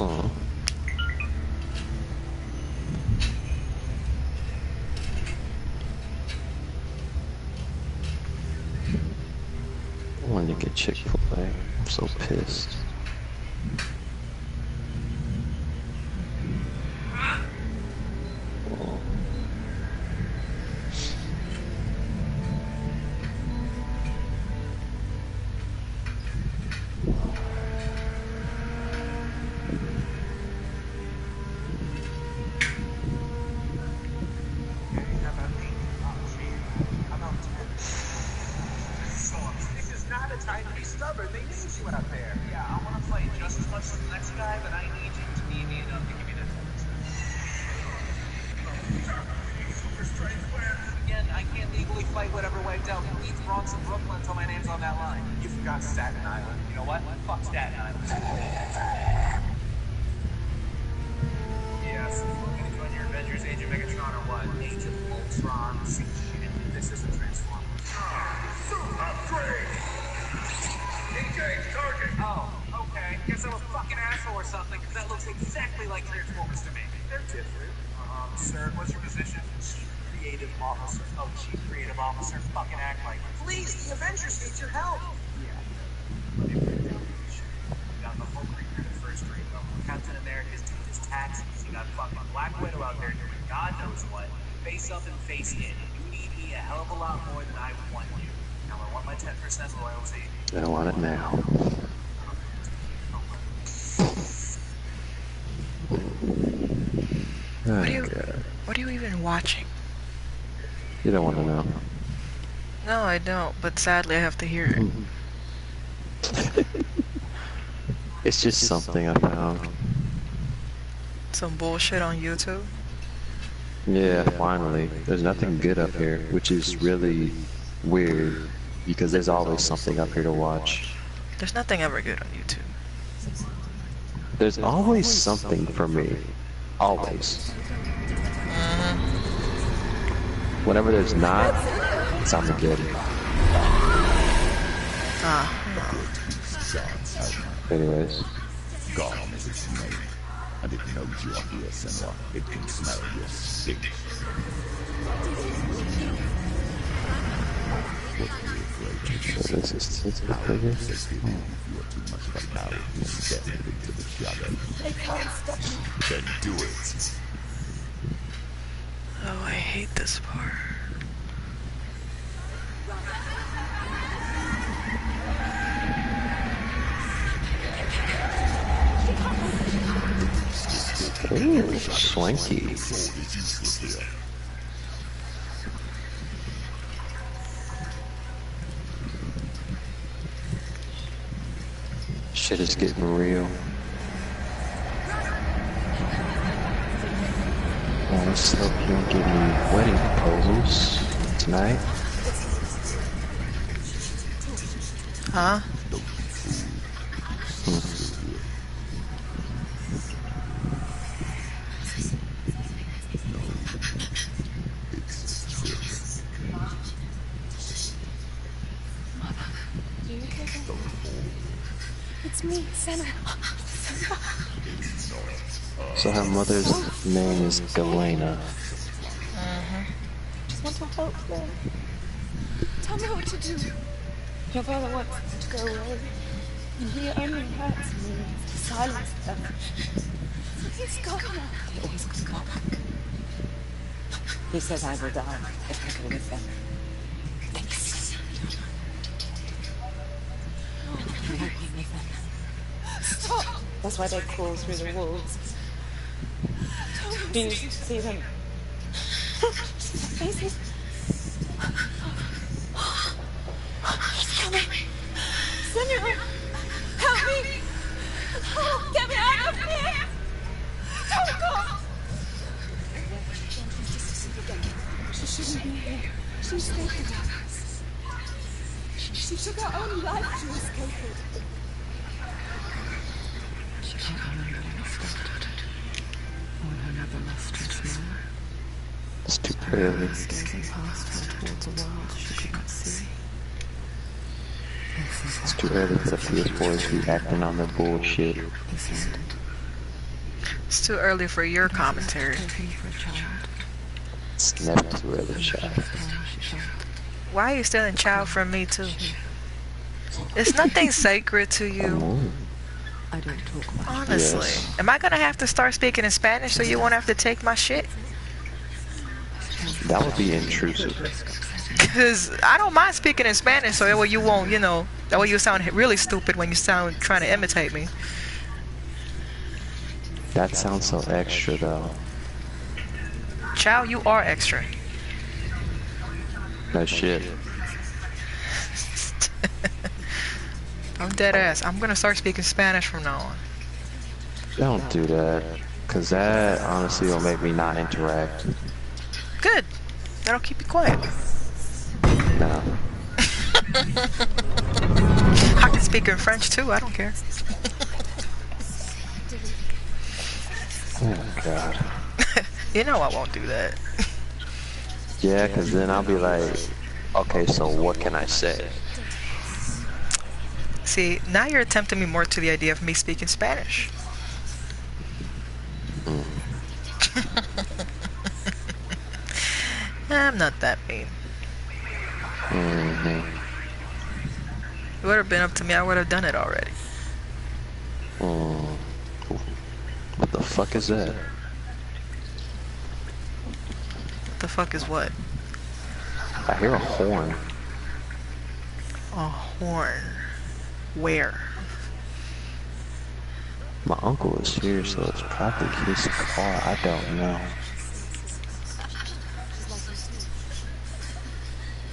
Oh. I wanted to get Chick-fil-A. I'm so pissed. I don't want it now. What are you even watching? You don't want to know. No, I don't, but sadly I have to hear it. It's just something I found. Some bullshit on YouTube? Yeah, finally. There's nothing good up here, which is really weird, because there's always something up here to watch. There's nothing ever good on YouTube. There's always something for me. Always. Whenever there's not, it's Armageddon. Anyways. Gone is its name, and it knows you are here, Senua. It can smell your stink. What are you afraid of? This is bigger. You are too much of a coward and step into the shadow. They can't stop me. Then do it. Oh, I hate this part. Ooh, swanky. Shit is getting real. Oh, let's hope you don't give me wedding proposals tonight. Huh? It's me, Senua. So her mother's name is Elena. Just want to help them. Tell me what to do. Your father wants them to go away, and he only hurts me to silence them. He's gone now. They always come back. He says I will die if I go with them. Thanks. I'm working with them. Stop! That's why they crawl through the walls. Do you see them? Faces. He's coming. Senua, help me! Get me out of here! Don't go! She shouldn't be here. She escaped it. She took her own life to escape it. She can't remember when it started. When her never lost her smile. It's too early. Gazing past her towards a world she could not see. It's too early for the PS4s to be acting on their bullshit. This ended. It's too early for your commentary. It's never too early, child. Why are you stealing child from me too? Is nothing sacred to you? Ooh. I don't talk much. Honestly. Yes. Am I gonna have to start speaking in Spanish so you won't have to take my shit? That would be intrusive. Cause I don't mind speaking in Spanish so that way you won't, you know, that way you sound really stupid when you sound trying to imitate me. That sounds so extra though. Child, you are extra. No shit. I'm dead ass. I'm gonna start speaking Spanish from now on. Don't do that. Cause that honestly will make me not interact. Good. That'll keep you quiet. No. I can speak in French too, I don't care. Oh god. You know I won't do that. Yeah, cause then I'll be like, okay, so what can I say? See, now you're tempting me more to the idea of me speaking Spanish. I'm not that mean. Mm-hmm. It would have been up to me, I would have done it already. Mm. What the fuck is that? What the fuck is what? I hear a horn. A horn. Where? My uncle is here, so it's probably his car. I don't know.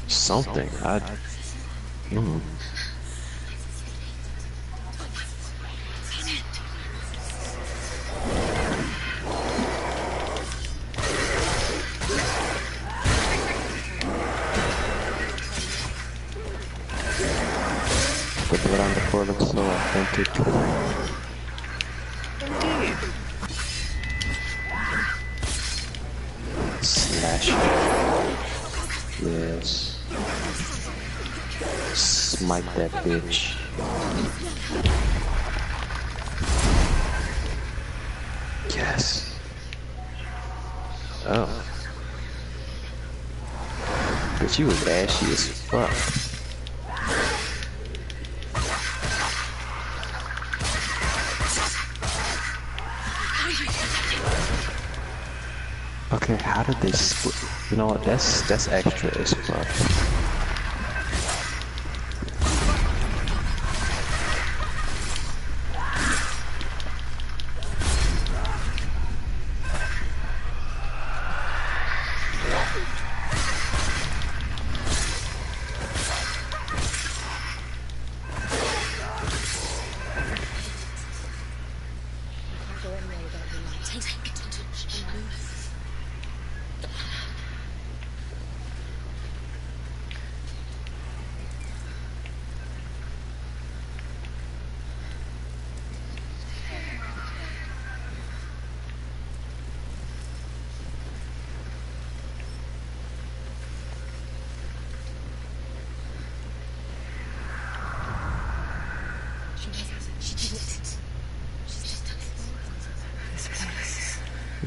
Something. The blood on the floor looks so authentic. Indeed. Slash. Yes. Smite that bitch. Yes. Oh. But she was ashy as fuck. Okay, how did they split? You know what? That's extra as fuck.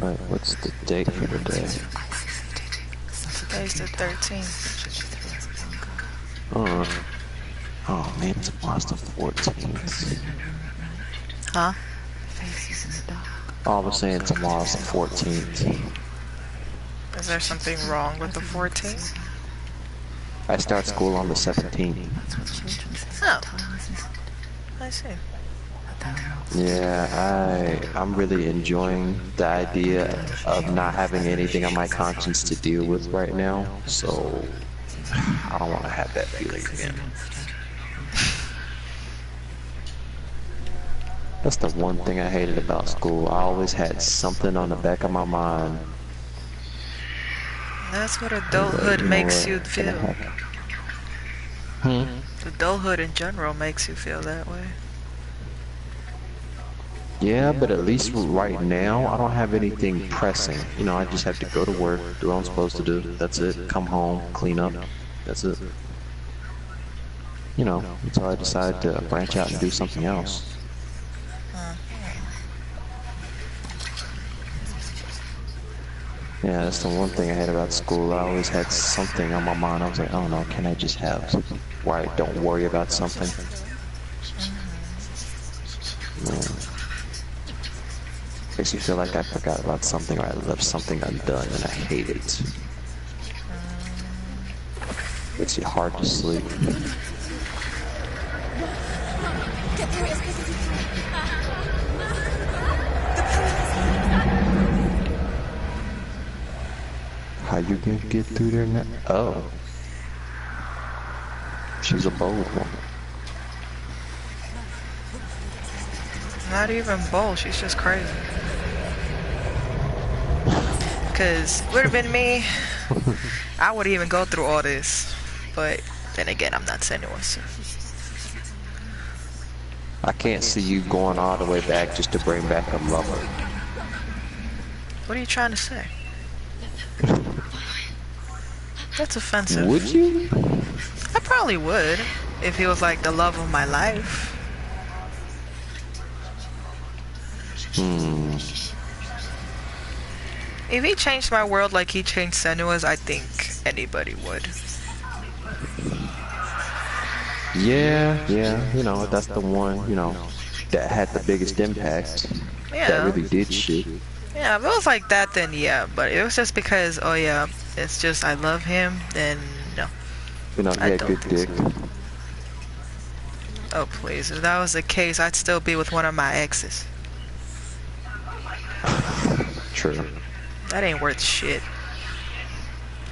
Right, what's the date for the day? Today's the 13th. Oh man, tomorrow's the 14th. Huh? Oh, I was saying tomorrow's the 14th. Is there something wrong with the 14th? I start school on the 17th. Oh. I see. Yeah, I'm really enjoying the idea of not having anything on my conscience to deal with right now, so I don't want to have that feeling again. That's the one thing I hated about school. I always had something on the back of my mind. That's what adulthood makes you feel. Hmm? Adulthood in general makes you feel that way. Yeah, but at least right now, I don't have anything pressing. You know, I just have to go to work, do what I'm supposed to do. That's it. Come home, clean up. That's it. You know, until I decide to branch out and do something else. Yeah, that's the one thing I hate about school. I always had something on my mind. I was like, oh no, can I just have where I don't worry about something? Makes me feel like I forgot about something or I left something undone and I hate it. Makes it hard to sleep. Get through it as quick as you can. How you gonna get through there now? Oh. She's a bold woman. Not even bold, she's just crazy. Cause would have been me, I would even go through all this. But then again, I'm not Senua, so. I can't see you going all the way back just to bring back a lover. What are you trying to say? That's offensive. Would you? I probably would, if he was like the love of my life. If he changed my world like he changed Senua's, I think anybody would. Yeah, you know, that's the one, you know, that had the biggest impact. Yeah. That really did shit. Yeah, if it was like that, then yeah. But it was just because, oh yeah, it's just I love him, then no. You know, he I had don't good think dick. Oh please, if that was the case, I'd still be with one of my exes. True. That ain't worth shit.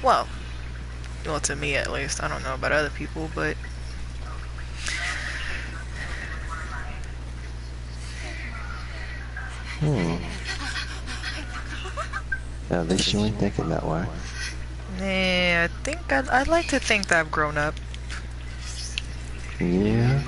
Well, to me at least. I don't know about other people, but Yeah, at least you ain't thinking that way. yeah, I think I'd like to think that I've grown up. Yeah.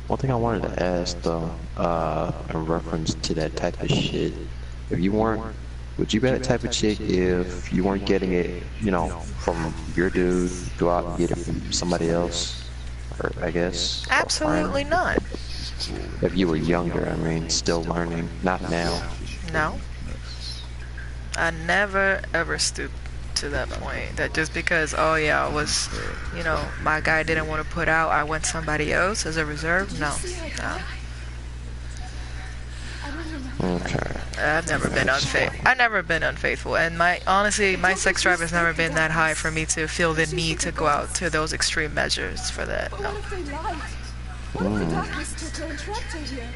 One thing I wanted to ask though, in reference to that type of shit, if you weren't, would you be that type of chick if you weren't getting it, you know, from your dude, go out and get it from somebody else, or I guess? Absolutely not. If you were younger, I mean, still learning, not now. No. I never ever stooped to that point. That just because, oh yeah, I was, you know, my guy didn't want to put out, I went somebody else as a reserve. No. Okay. I've never been unfaithful. I've never been unfaithful, and honestly, my sex drive has never been that high for me to feel the need to go out to those extreme measures for that. But No. what if they lied? What if the darkness took her and trapped her here?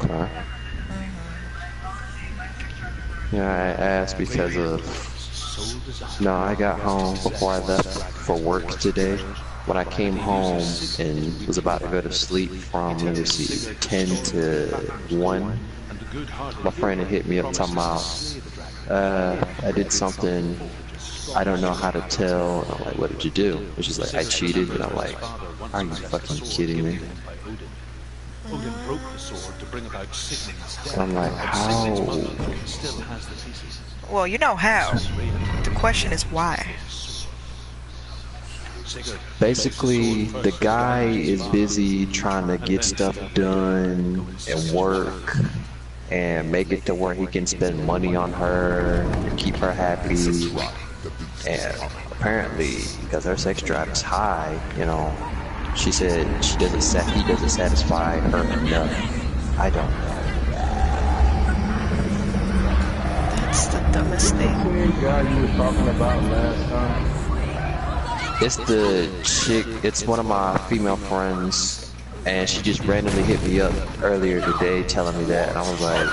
Okay. Yeah, I asked because of, no, I got home before I left for work today. When I came home and was about to go to sleep from, let me see, 10 to 1, my friend had hit me up talking about, I did something I don't know how to tell. And I'm like, what did you do? And she's like, I cheated. And I'm like, are you fucking kidding me? Odin broke the sword to bring about Sigmund's death. I'm like, how? Still has the pieces. Well, you know how. The question is why. Basically, the guy is busy trying to get stuff done and work and make it to where he can spend money on her and keep her happy. And apparently, because her sex drive is high, you know, she said he doesn't satisfy her enough. I don't know. That's the dumbest thing. Same guy you were talking about last time. It's the chick, it's one of my female friends, and she just randomly hit me up earlier today telling me that, and I was like,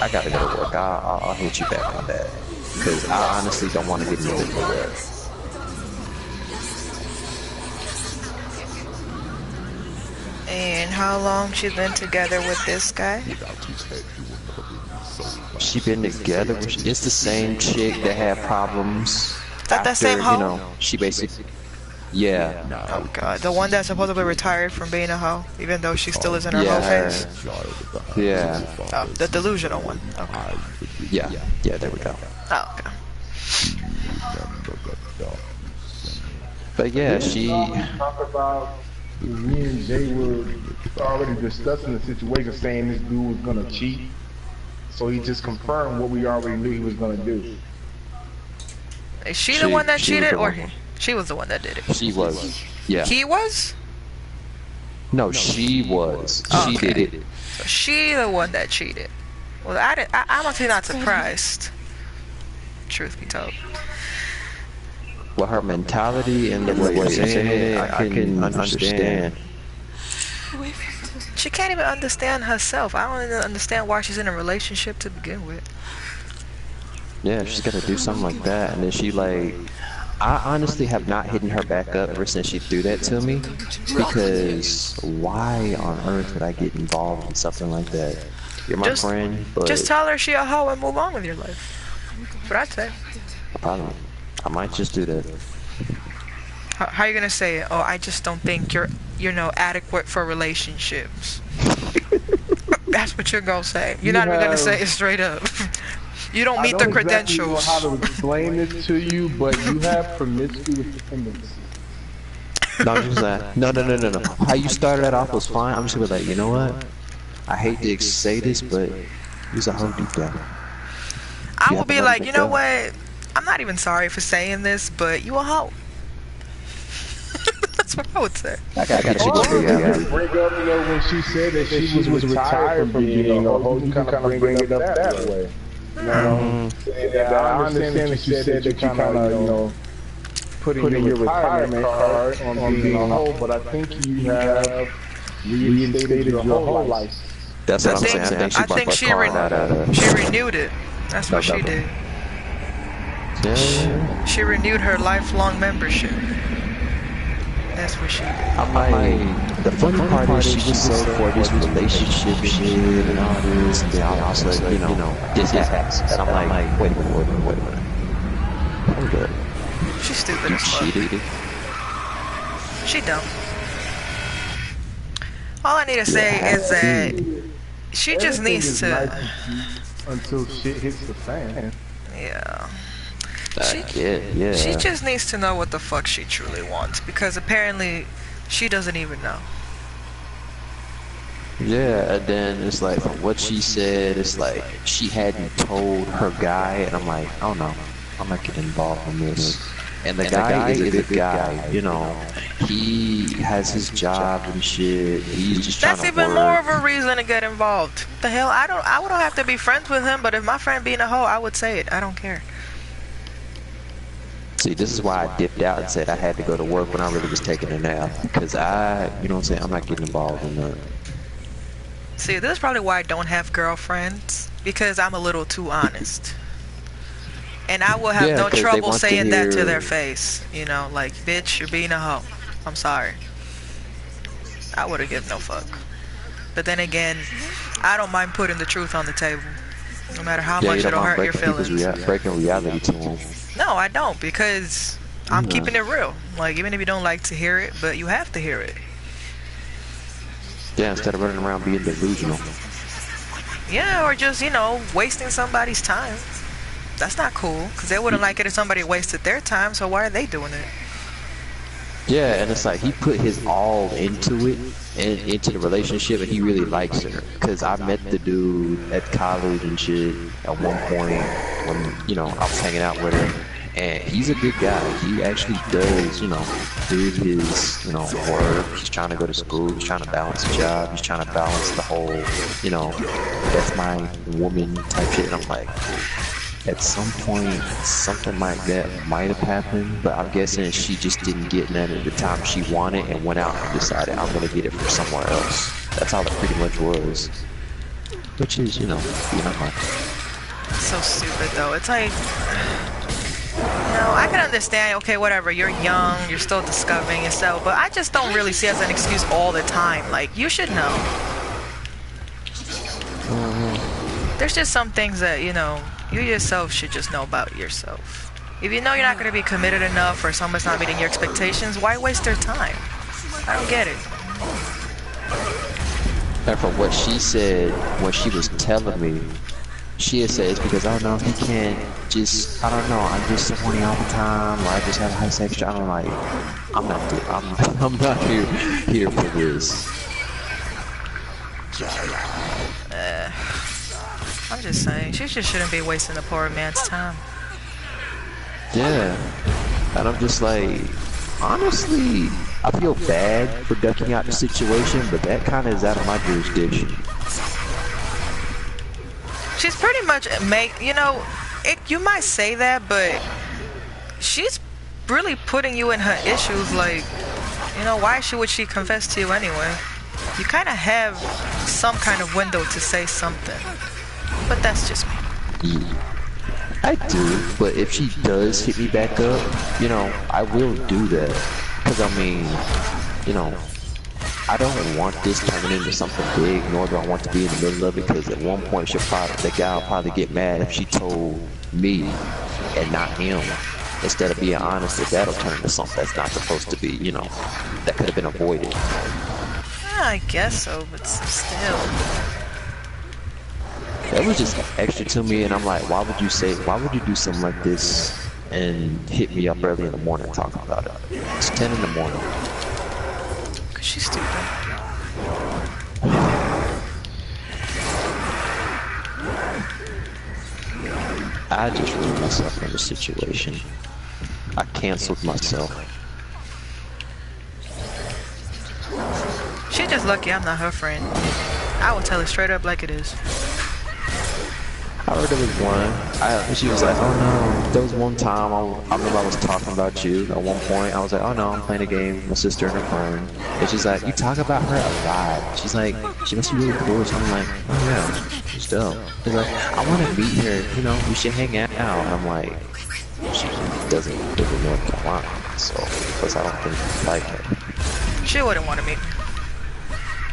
I gotta go to work, I'll hit you back on that. Because I honestly don't want to get into it. And how long she's been together with this guy? Without his head, you will never be so She been together with, it's the same chick that had problems Is that that same hoe? you know, she basically, yeah, Oh god, the one that's supposedly retired from being a hoe, even though she still is in her hoe yeah, phase. child of the house. yeah, Oh, the delusional one. Okay. yeah, yeah, there we go. Oh, okay. Remember the dark. But yeah, she, Talk about me and Jay were already discussing the situation, saying this dude was gonna cheat. So he just confirmed what we already knew he was gonna do. Is she the one that she was cheated, the or one. he? She was the one that did it. She was, yeah. He was? No, she was. Oh, She okay. did it. So she the one that cheated. Well, I'm actually not surprised. Truth be told. Well, her mentality and the way you're saying it, I can understand. She can't even understand herself. I don't even understand why she's in a relationship to begin with. Yeah, she's got to do something like that. And then she like, I honestly have not hidden her back up ever since she threw that to me. Because why on earth would I get involved in something like that? You're my friend, but Just tell her she a hoe and move on with your life. That's what I'd say. I might just do that. How you gonna say it? Oh, I just don't think you're no adequate for relationships. That's what you're gonna say. You're not even gonna say it straight up. You don't meet the credentials. I don't exactly know how to explain this to you, but you have promiscuous tendencies. No, just that. No. How you started that off was fine. I'm just gonna be like, you know what? I hate to say this, but he's a hoe deep down. I will be like, you know what? I'm not even sorry for saying this, but you a hoe. That's what I would say. I got Bring up, when she said that she was retired from being a hoe, you kind of bring it up that way. You know, I understand that you said that you kind of, you know, putting your retirement card on being a hoe, but I think you have reinstated your whole life. That's what I'm saying. I think she renewed it. That's what she did. Yeah. She renewed her lifelong membership. That's what she did. I'm like, the funny part is she was so for this relationship shit and all this, and then all of a sudden, you know, this happens. And I'm like, wait a minute. I'm good. She's stupid You as fuck. cheated? She dumb. All I need to say is that she just needs to. Until shit hits the fan. Yeah. Yeah. She just needs to know what the fuck she truly wants, because apparently she doesn't even know. Yeah, and then it's like, from what she said, it's like she hadn't told her guy, and I'm like, oh no, I'm not getting involved in this. And the guy is a good guy, you know. He has his job and shit. He's just trying to That's even work. more of a reason to get involved. The hell, I don't have to be friends with him, but if my friend being a hoe, I would say it. I don't care. See, this is why I dipped out and said I had to go to work when I really was taking a nap. Because you know what I'm saying, I'm not getting involved in that. See, this is probably why I don't have girlfriends, because I'm a little too honest. And I will have no trouble saying that to their face. You know, like, bitch, you're being a hoe. I'm sorry. I would've given no fuck. But then again, I don't mind putting the truth on the table. No matter how much it'll hurt your feelings. Breaking reality to them. No, I don't, because I'm keeping it real. Like, even if you don't like to hear it, but you have to hear it. Yeah, instead of running around being delusional. Yeah, or just, you know, wasting somebody's time. That's not cool, because they wouldn't like it if somebody wasted their time, so why are they doing it? Yeah, and it's like he put his all into it, and into the relationship, and he really likes her. Because I met the dude at college and shit at one point when, you know, I was hanging out with him. And he's a good guy. He actually does, you know, do his, you know, work. He's trying to go to school. He's trying to balance a job. He's trying to balance the whole, you know, that's my woman type shit. And I'm like, at some point, something like that might have happened, but I'm guessing she just didn't get that at the time she wanted and went out and decided I'm gonna get it from somewhere else. That's all it pretty much was. Which is, you know, being a So stupid though. It's like, know, I can understand, okay, whatever, you're young, you're still discovering yourself, but I just don't really see it as an excuse all the time. Like, you should know. There's just some things that, you know, you yourself should just know about yourself. If you know you're not going to be committed enough or someone's not meeting your expectations, why waste their time? I don't get it. And from what she said, what she was telling me, she had said it's because, oh no, he can't just, I don't know, I'm just so horny all the time, or I just have high sex drive. I'm like, I'm not here for this. I'm just saying, she just shouldn't be wasting the poor man's time. Yeah. And I'm just like, honestly, I feel bad for ducking out the situation, but that kind of is out of my jurisdiction. She's pretty much you know, you might say that, but she's really putting you in her issues. Like, you know, why would she confess to you anyway? You kind of have some kind of window to say something, but that's just me. Yeah, I do, but if she does hit me back up, you know, I will do that. Because, I mean, you know, I don't want this turning into something big, nor do I want to be in the middle of it, because at one point the guy will probably get mad if she told me and not him. Instead of being honest, that that'll turn into something that's not supposed to be, you know, that could have been avoided. Yeah, I guess so, but still. That was just extra to me, and I'm like, why would you do something like this and hit me up early in the morning talking about it? It's 10 in the morning. Cause she's stupid. I just threw myself in the situation. I canceled myself. She's just lucky I'm not her friend. I will tell her straight up like it is. I heard there was one. She was like, oh no. There was one time I remember I was talking about you at one point. I was like, oh no, I'm playing a game with my sister and her friend. And she's like, you talk about her a lot. She's like, she must be really cool. So I'm like, oh yeah, she's dope. She's like, I want to meet her. You know, we should hang out. And I'm like, she doesn't know what I want. So, plus I don't think I like her. She wouldn't want to meet me.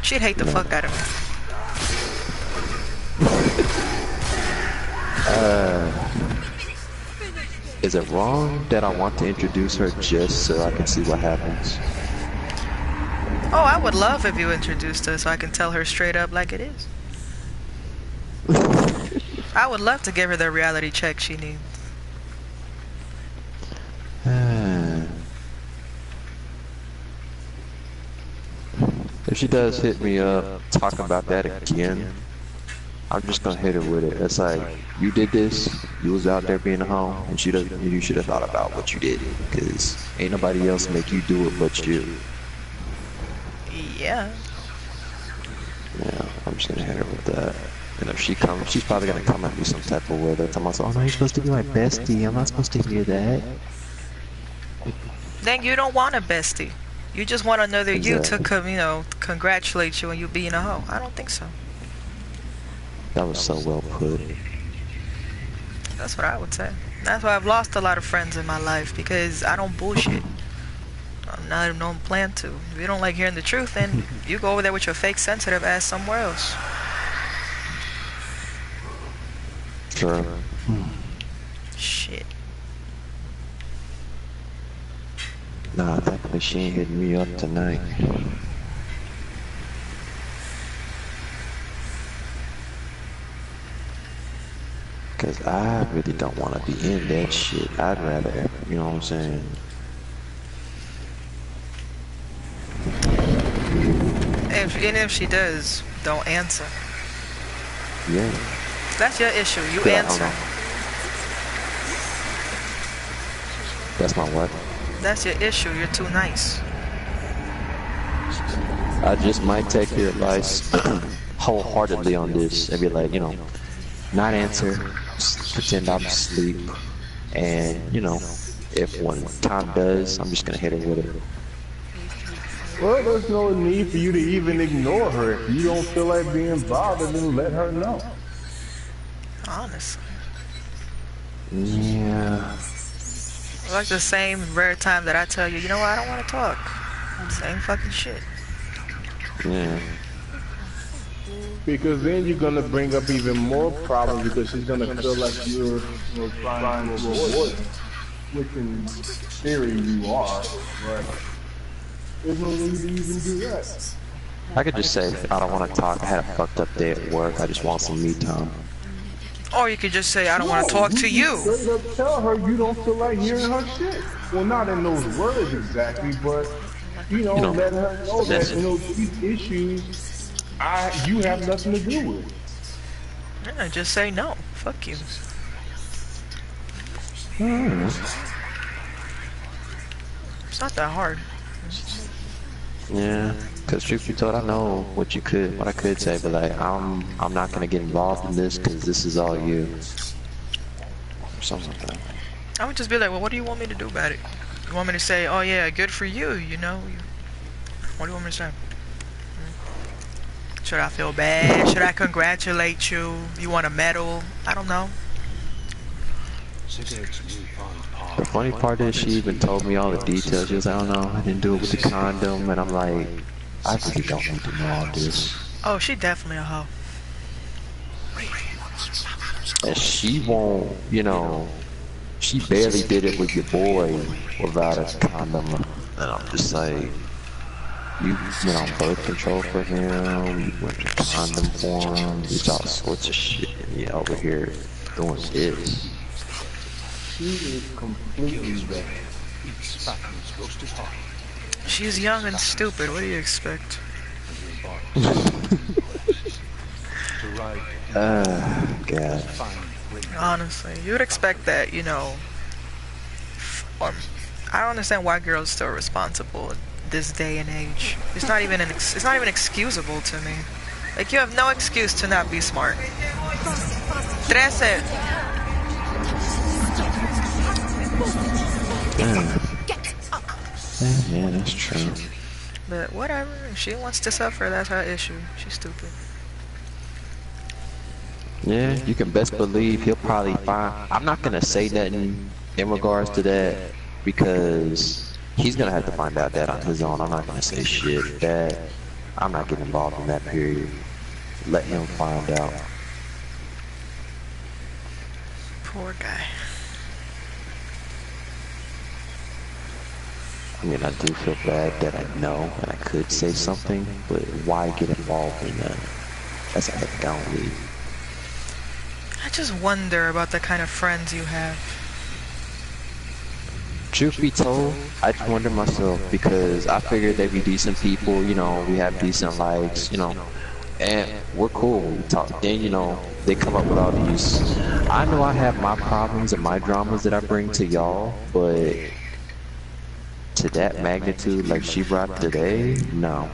She'd hate the fuck out of me. Is it wrong that I want to introduce her just so I can see what happens? Oh, I would love if you introduced her so I can tell her straight up like it is. I would love to give her the reality check she needs. If she does hit me up, talk about that again, I'm just gonna hit her with it. It's like, you did this, you was out there being a hoe, and you should have thought about what you did, because ain't nobody else make you do it but you. Yeah. Yeah, I'm just gonna hit her with that. And if she comes, she's probably gonna come at me some type of way. They're talking about, oh no, you're supposed to be my bestie, I'm not supposed to hear that. Then you don't want a bestie. You just want another Exactly. you to, you know, congratulate you on you being a hoe. I don't think so. That was so well put. That's what I would say. That's why I've lost a lot of friends in my life, because I don't bullshit. I'm not even on plan to. If you don't like hearing the truth, then you go over there with your fake sensitive ass somewhere else. Sure. Shit. Nah, thankfully she ain't hitting me up tonight. Cause I really don't want to be in that shit. I'd rather, you know what I'm saying? If she does, don't answer. Yeah. That's your issue. You Yeah, answer. That's my what? That's your issue. You're too nice. I just might take your advice wholeheartedly on this and be like, you know, not answer, pretend I'm asleep, and, you know, if when time does, I'm just gonna hit her with it. Well, there's no need for you to even ignore her. If you don't feel like being bothered, then let her know. Honestly. Yeah. Like the same rare time that I tell you, you know what, I don't want to talk. Same fucking shit. Yeah. Because then you're gonna bring up even more problems because she's gonna feel like you're, trying to avoid her, which in theory you are, but there's no need to even do that. I could just say, I don't want to talk. I had a fucked up day at work. I just want some me time. Or you could just say, I don't want to No, talk you to just you. straight up tell her you don't feel like hearing her shit. Well, not in those words exactly, but let her know that these issues, you have nothing to do with. Yeah, just say no. Fuck you. It's not that hard. Yeah, because truth be told, I know what I could say, but like, I'm not gonna get involved in this because this is all you. Or something like that. I would just be like, well, what do you want me to do about it? You want me to say, oh yeah, good for you, you know? What do you want me to say? Should I feel bad? Should I congratulate you? You want a medal? I don't know. The funny part is she even told me all the details. She was like, I don't know, I didn't do it with the condom, and I'm like, I really don't need to know all this. Oh, she definitely a hoe. And she won't, she barely did it with your boy without a condom. And I'm just like, you went on birth control for him, you went to condom for him, you did all sorts of shit, and you're over here doing this. She is completely bad. She's young and stupid, what do you expect? God. Honestly, you would expect that, or I don't understand why girls still are responsible this day and age. It's not even excusable to me. Like, you have no excuse to not be smart. 13. Yeah, that's true. But whatever, if she wants to suffer, that's her issue. She's stupid. Yeah, you can best believe he'll probably find. I'm not gonna say nothing in regards to that because he's gonna have to find out that on his own. I'm not gonna say shit. That I'm not getting involved in that period. Let him find out. Poor guy. I mean, I do feel bad that I know and I could say something, but why get involved in that? That's a heck I don't need. I just wonder about the kind of friends you have. Truth be told, I just wonder myself because I figured they'd be decent people, we have decent likes, and we're cool when we talk. Then, they come up with all these. I know I have my problems and my dramas that I bring to y'all, but to that magnitude like she brought today, no.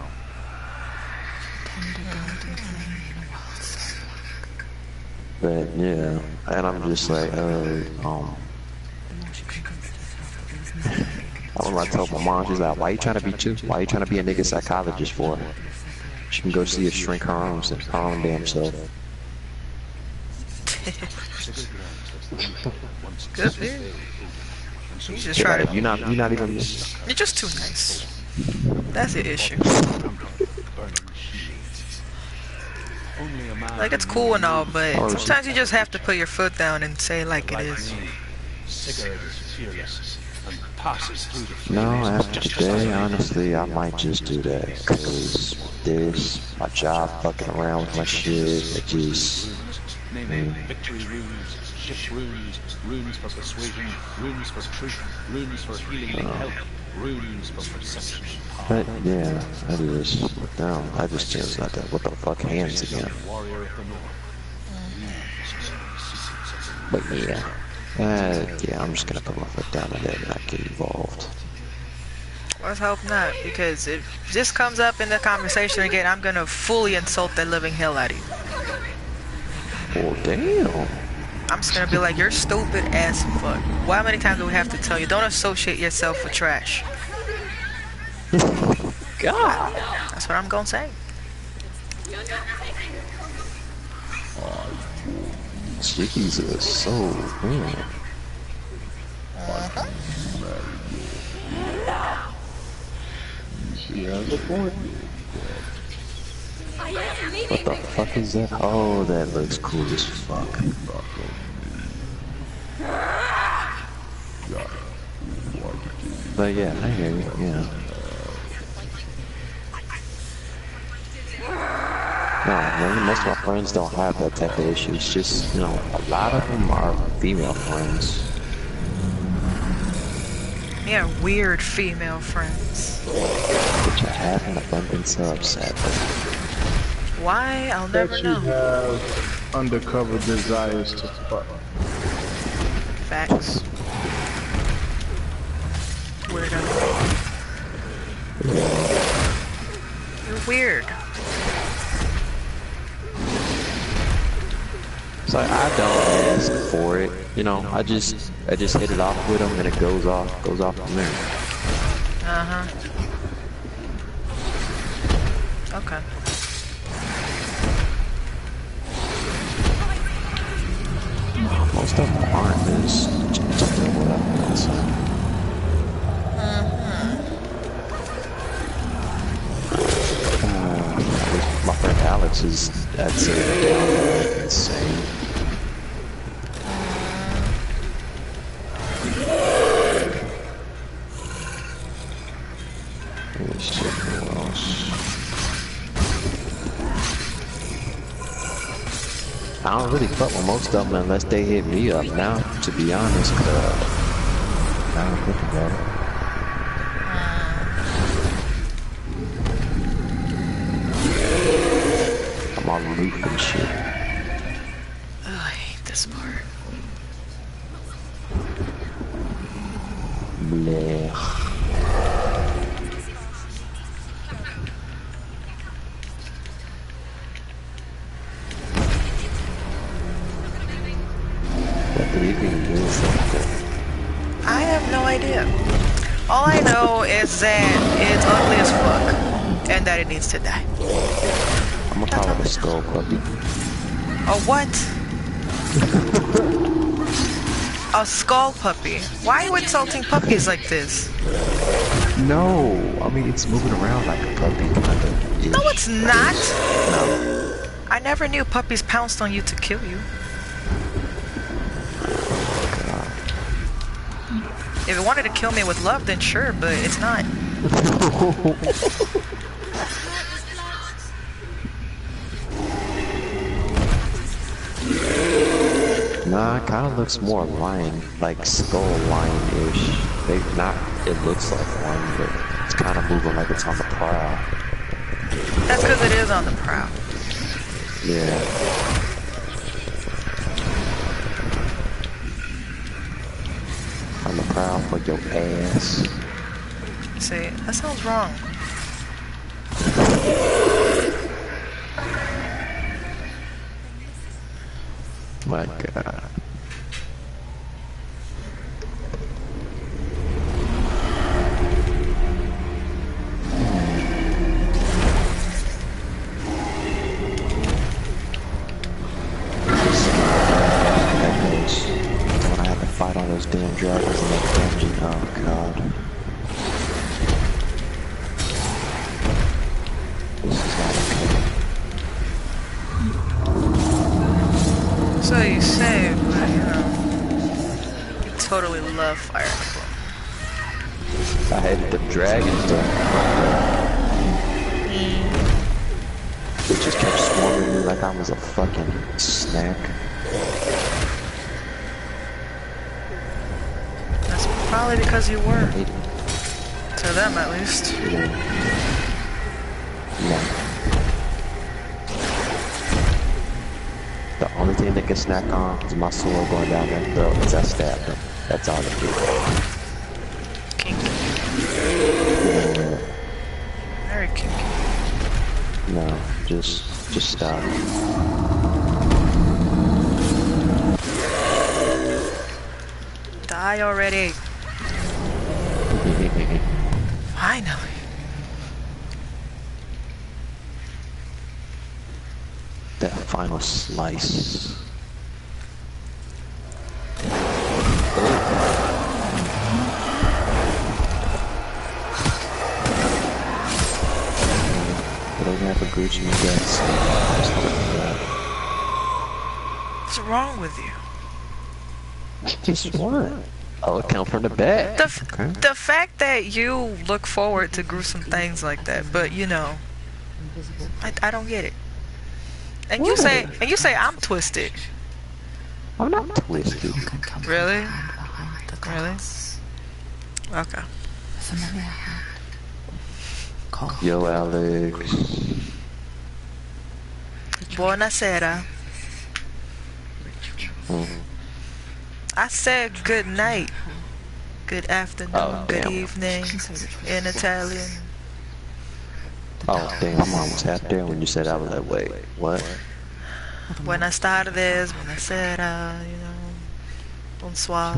But yeah, and I'm just like, I told my mom, she's like, why you trying to be two? Why you trying to be a nigga psychologist for? She can go see her shrink her own damn self. Good dude. You just try to. You're not even. You're just too nice. That's the issue. Like, it's cool and all, but sometimes you just have to put your foot down and say it like it is. No, after today, honestly, I might just do that, cause my job fucking around with my shit, it just, Victory runes, ship runes, runes for persuasion, runes for truth, runes for healing and help, runes for perception. But yeah, I just changed that. What the fuck, hands again. But yeah. Yeah, I'm just gonna put my foot down on that and not get involved. Let's hope not, because if this comes up in the conversation again, I'm gonna fully insult the living hell out of you. Well, damn. I'm just gonna be like, you're stupid as fuck. Well, how many times do we have to tell you? Don't associate yourself with trash. God. That's what I'm gonna say. Jesus, so, She has a point. What the fuck is that? Oh, that looks cool as fuck. But yeah, I hear you, yeah. No, man, most of my friends don't have that type of issue. It's just, you know, a lot of them are female friends. Yeah, weird female friends. Which I have an abundance of, sadly. Why? I'll never That you know. have undercover desires to fuck. Facts. Weirdo. You're weird. So I don't ask for it, you know. I just hit it off with them, and it goes off from there. Okay. Most of them aren't as terrible as my friend Alex is, I'd say, down insane. Holy shit, who else? I don't really fuck with most of them unless they hit me up now, to be honest, I don't think about it. I'm on loop and shit. Ugh, I hate this part. Blech. What do you think is something? I have no idea. All I know is that it's ugly as fuck and that it needs to die. I'm gonna call it a skull puppy. A what? A skull puppy. Why are you insulting puppies like this? No, I mean it's moving around like a puppy, kinda. No, it's not. No. I never knew puppies pounced on you to kill you. If it wanted to kill me with love, then sure, but it's not. Nah, it kinda looks more lion, like skull lion-ish. It looks like one, but it's kinda moving like it's on the prowl. That's because it is on the prowl. Yeah. On the prowl for your ass. See, that sounds wrong. My God. When I have to fight all those damn dragons in that dungeon, oh God. This is not okay. So you say, but you know, you totally love Fire Emblem. I hated the dragons though. They just kept swarming me like I was a fucking snack. That's probably because you were. Hate To them, at least. it. No. The only thing they can snack on is my sword going down their throat as I stab them. That's all they do. Kinky. Yeah. Very kinky. No, just stop. Die already. Finally. That final slice. gruesome deaths. Just like that. What's wrong with you? Just what? Oh, it come from the back. Okay. The fact that you look forward to gruesome things like that, but you know, I don't get it. And you say I'm twisted. I'm not twisted. Really? Really? Okay. Yo, Alex. Buonasera. I said good night, good afternoon, good evening in Italian. Oh, damn, I'm almost half there when you said I was like, wait, what? Buenas tardes, buonasera, you know, bonsoir.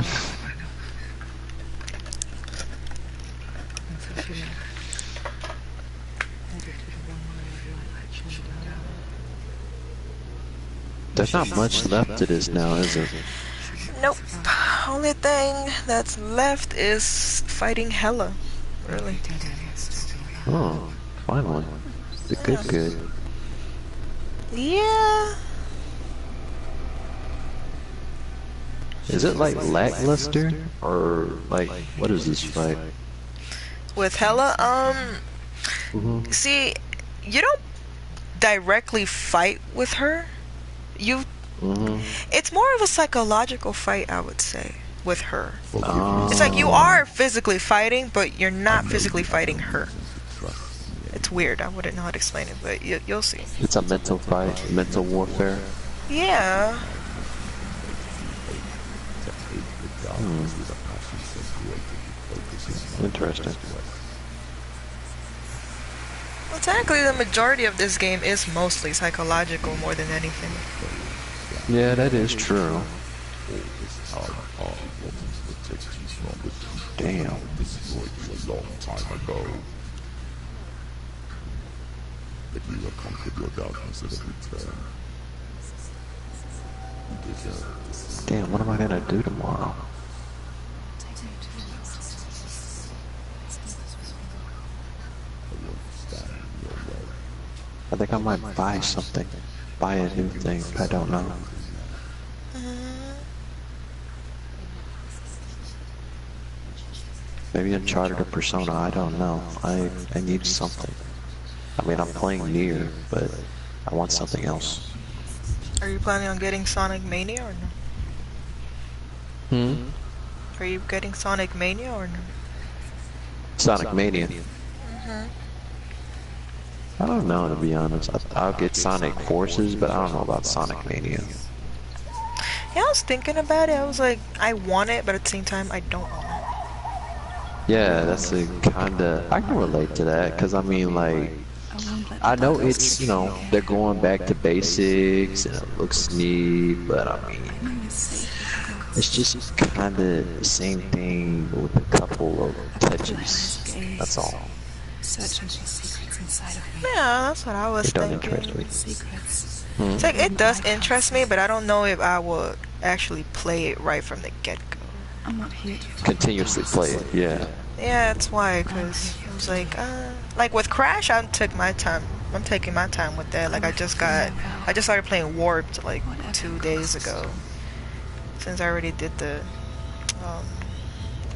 There's not much left to this now, is it? Nope. Only thing that's left is fighting Hella. Really. Oh, finally. The good. Yeah. Is it like lackluster? Or like, what is this fight? With Hella, see, you don't directly fight with her. It's more of a psychological fight, I would say, with her. It's like you are physically fighting, but you're not physically fighting her. It's weird. I wouldn't know how to explain it, but you'll see. It's a mental fight, mental warfare. Yeah. Interesting. Well, technically, the majority of this game is mostly psychological more than anything. Yeah, that is true. Damn. A long time ago. But you have conquered your darkness at every turn. You deserve this. Damn, what am I gonna do tomorrow? I think I might buy something. Buy a new thing. I don't know. Maybe Uncharted or Persona. I don't know. I need something. I mean, I'm playing Nier, but I want something else. Are you planning on getting Sonic Mania or no? Are you getting Sonic Mania or no? Sonic Mania. I don't know, to be honest. I'll get Sonic Forces, but I don't know about Sonic Mania. Yeah, I was thinking about it. I was like, I want it, but at the same time, I don't want it. Yeah, that's a kinda... I can relate to that, because I mean, like... I know it's, you know, they're going back to basics, and it looks neat, but I mean... It's just kinda the same thing with a couple of touches. That's all. Yeah, that's what I was It don't thinking. interest me. It's like, it does interest me, but I don't know if I will actually play it right from the get-go. Continuously play it, yeah. Yeah, that's why, because I was like with Crash, I took my time. I'm taking my time with that. Like, I just started playing Warped like 2 days ago. Since I already did the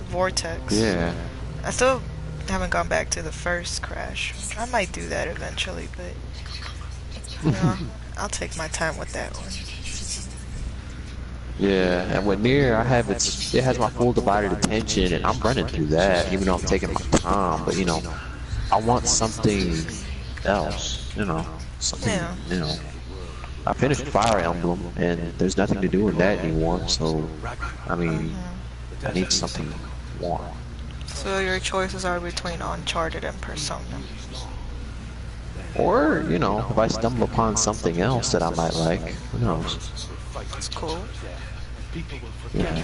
Vortex. Yeah. I still haven't gone back to the first Crash. I might do that eventually, but you know, I'll take my time with that one. Yeah, and with Nier, it has my full divided attention, and I'm running through that, even though I'm taking my time, but you know, I want something else, you know, something, you know. I finished Fire Emblem, and there's nothing to do with that anymore, so, I mean, I need something more. So your choices are between Uncharted and Persona. Or, you know, if I stumble upon something else that I might like, who knows? That's cool. Yeah,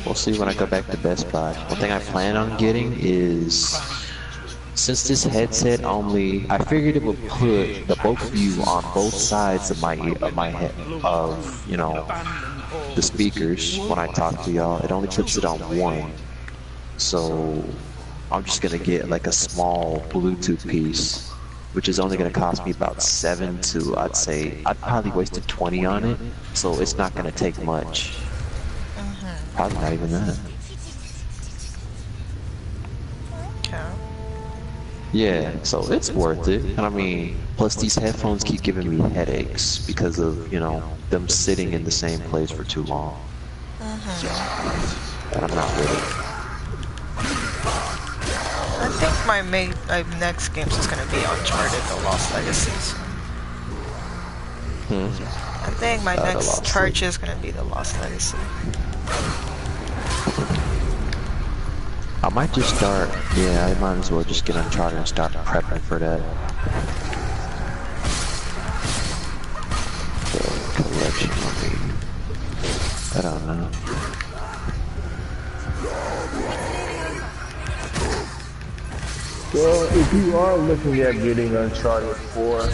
we'll see when I go back to Best Buy. One thing I plan on getting is, since this headset only, I figured it would put the both of you on both sides of my head, of, you know, the speakers when I talk to y'all. It only puts it on one. So I'm just gonna get like a small Bluetooth piece which is only going to cost me about 7 to, I'd say, I'd probably wasted 20 on it, so it's not going to take much. Probably not even that. Okay. Yeah, so it's worth it. And I mean, plus these headphones keep giving me headaches because of, you know, them sitting in the same place for too long. And I'm not with it. I think my next games is gonna be Uncharted: The Lost Legacies. I think my next charge is gonna be The Lost Legacy. I might just start, yeah, I might as well just get Uncharted and start prepping for that. The collection, I mean, I don't know. Well, if you are looking at getting Uncharted 4,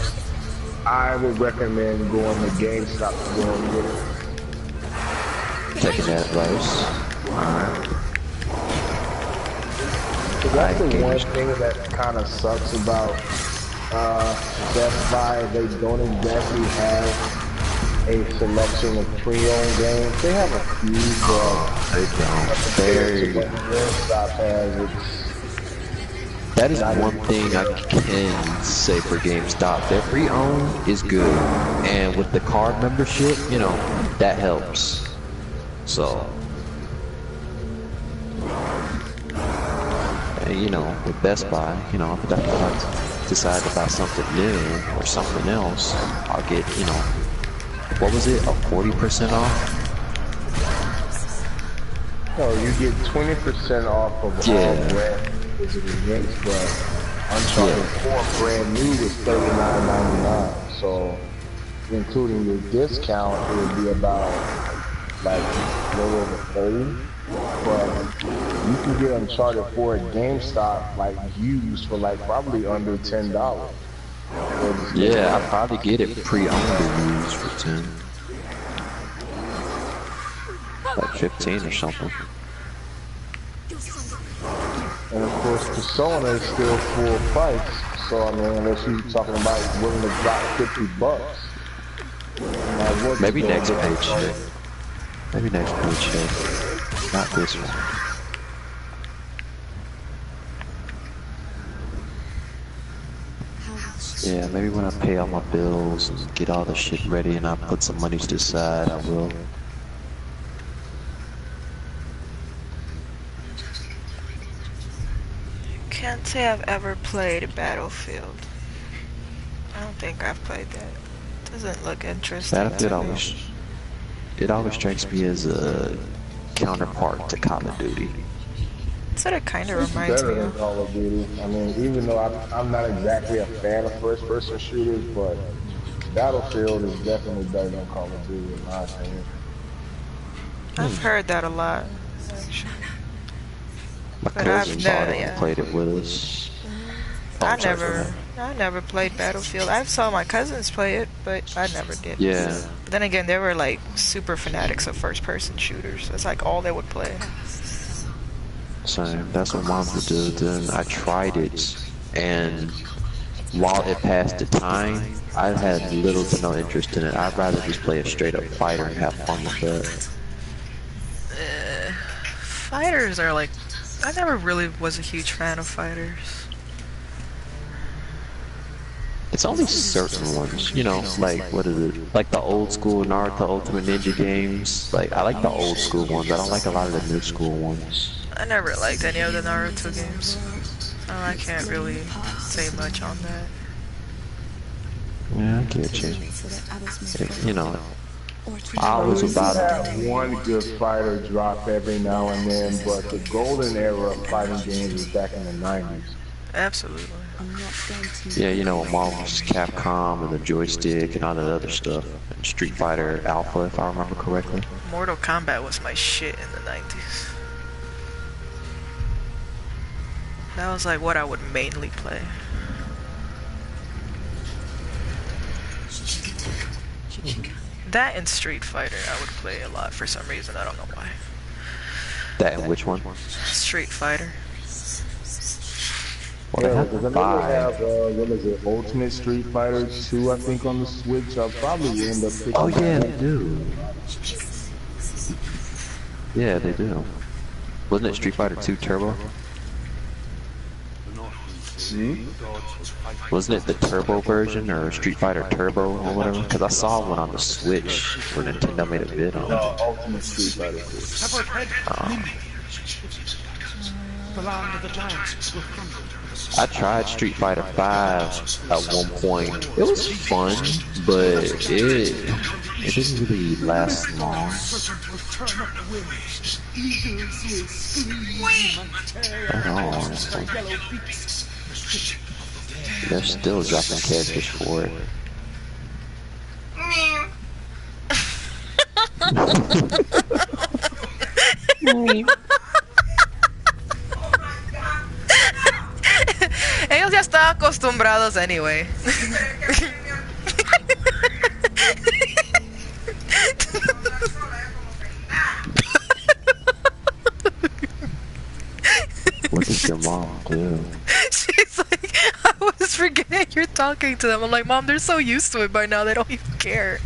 I would recommend going to GameStop to go and get it. Taking that advice. Alright. That's the one thing that kind of sucks about Best Buy. They don't exactly have a selection of pre-owned games. They have a few, but GameStop has that is one thing I can say for GameStop. Their pre-owned is good, and with the card membership, you know, that helps. So, and, you know, with Best Buy, you know, if I decide to buy something new or something else, I'll get, you know, what was it, a 40% off? Oh, you get 20% off of all brand games, but Uncharted 4 brand new is $39.99. So, including your discount, it would be about like a little over 30. But you can get Uncharted 4 at GameStop like used for like probably under $10. Yeah, I'd probably get it pre-owned and used for 10. Like 15 or something. And of course, Persona is still full price. So I mean, unless you're talking about willing to drop $50. Maybe next page. Maybe next page. Not this one. Yeah, maybe when I pay all my bills and get all the shit ready and I put some money to the side, I will. Can't say I've ever played Battlefield. I don't think I've played that. Doesn't look interesting. Battlefield always strikes me as a counterpart to Call of Duty. That's what it kind of reminds me of. Call of Duty. I mean, even though I'm not exactly a fan of first-person shooters, but Battlefield is definitely better than Call of Duty in my opinion. I've heard that a lot, actually. My cousin played it with us. I never played Battlefield. I saw my cousins play it, but I never did. Yeah. But then again, they were like super fanatics of first-person shooters. That's like all they would play. Same. That's what Mom would do. Then I tried it, and while it passed the time, I had little to no interest in it. I'd rather just play a straight-up fighter and have fun with that. Fighters are like... I never really was a huge fan of fighters. It's only certain ones, you know, like, what is it? Like the old school Naruto Ultimate Ninja games. Like, I like the old school ones. I don't like a lot of the new school ones. I never liked any of the Naruto games. So I can't really say much on that. Yeah, I get you. You know, I was about one good fighter drop every now and then, but the golden era of fighting games was back in the 90s. Absolutely. Yeah, you know, Marvel's Capcom and the joystick and all that other stuff. And Street Fighter Alpha, if I remember correctly. Mortal Kombat was my shit in the 90s. That was like what I would mainly play. That and Street Fighter I would play a lot for some reason, I don't know why. That and which one? Street Fighter. Well, they Yeah, have because I know they have, 5. what is it, Ultimate Street Fighter 2, I think, on the Switch. I'll probably end up Oh picking yeah, that they up. do. Yeah, they do. Wasn't it Street Fighter 2 Turbo? Hmm? Wasn't it the Turbo version or Street Fighter Turbo or whatever? Because I saw one on the Switch where Nintendo made a vid on it. Ultimate Street Fighter 2. Severed head, nimble. The land of the giants will crumble. I tried Street Fighter 5 at one point. It was fun, but it didn't really last long. At all, honestly. They're still dropping characters for it. Ellos ya están acostumbrados anyway. What did your mom do? She's like, I was forgetting you're talking to them. I'm like, Mom, they're so used to it by now, they don't even care.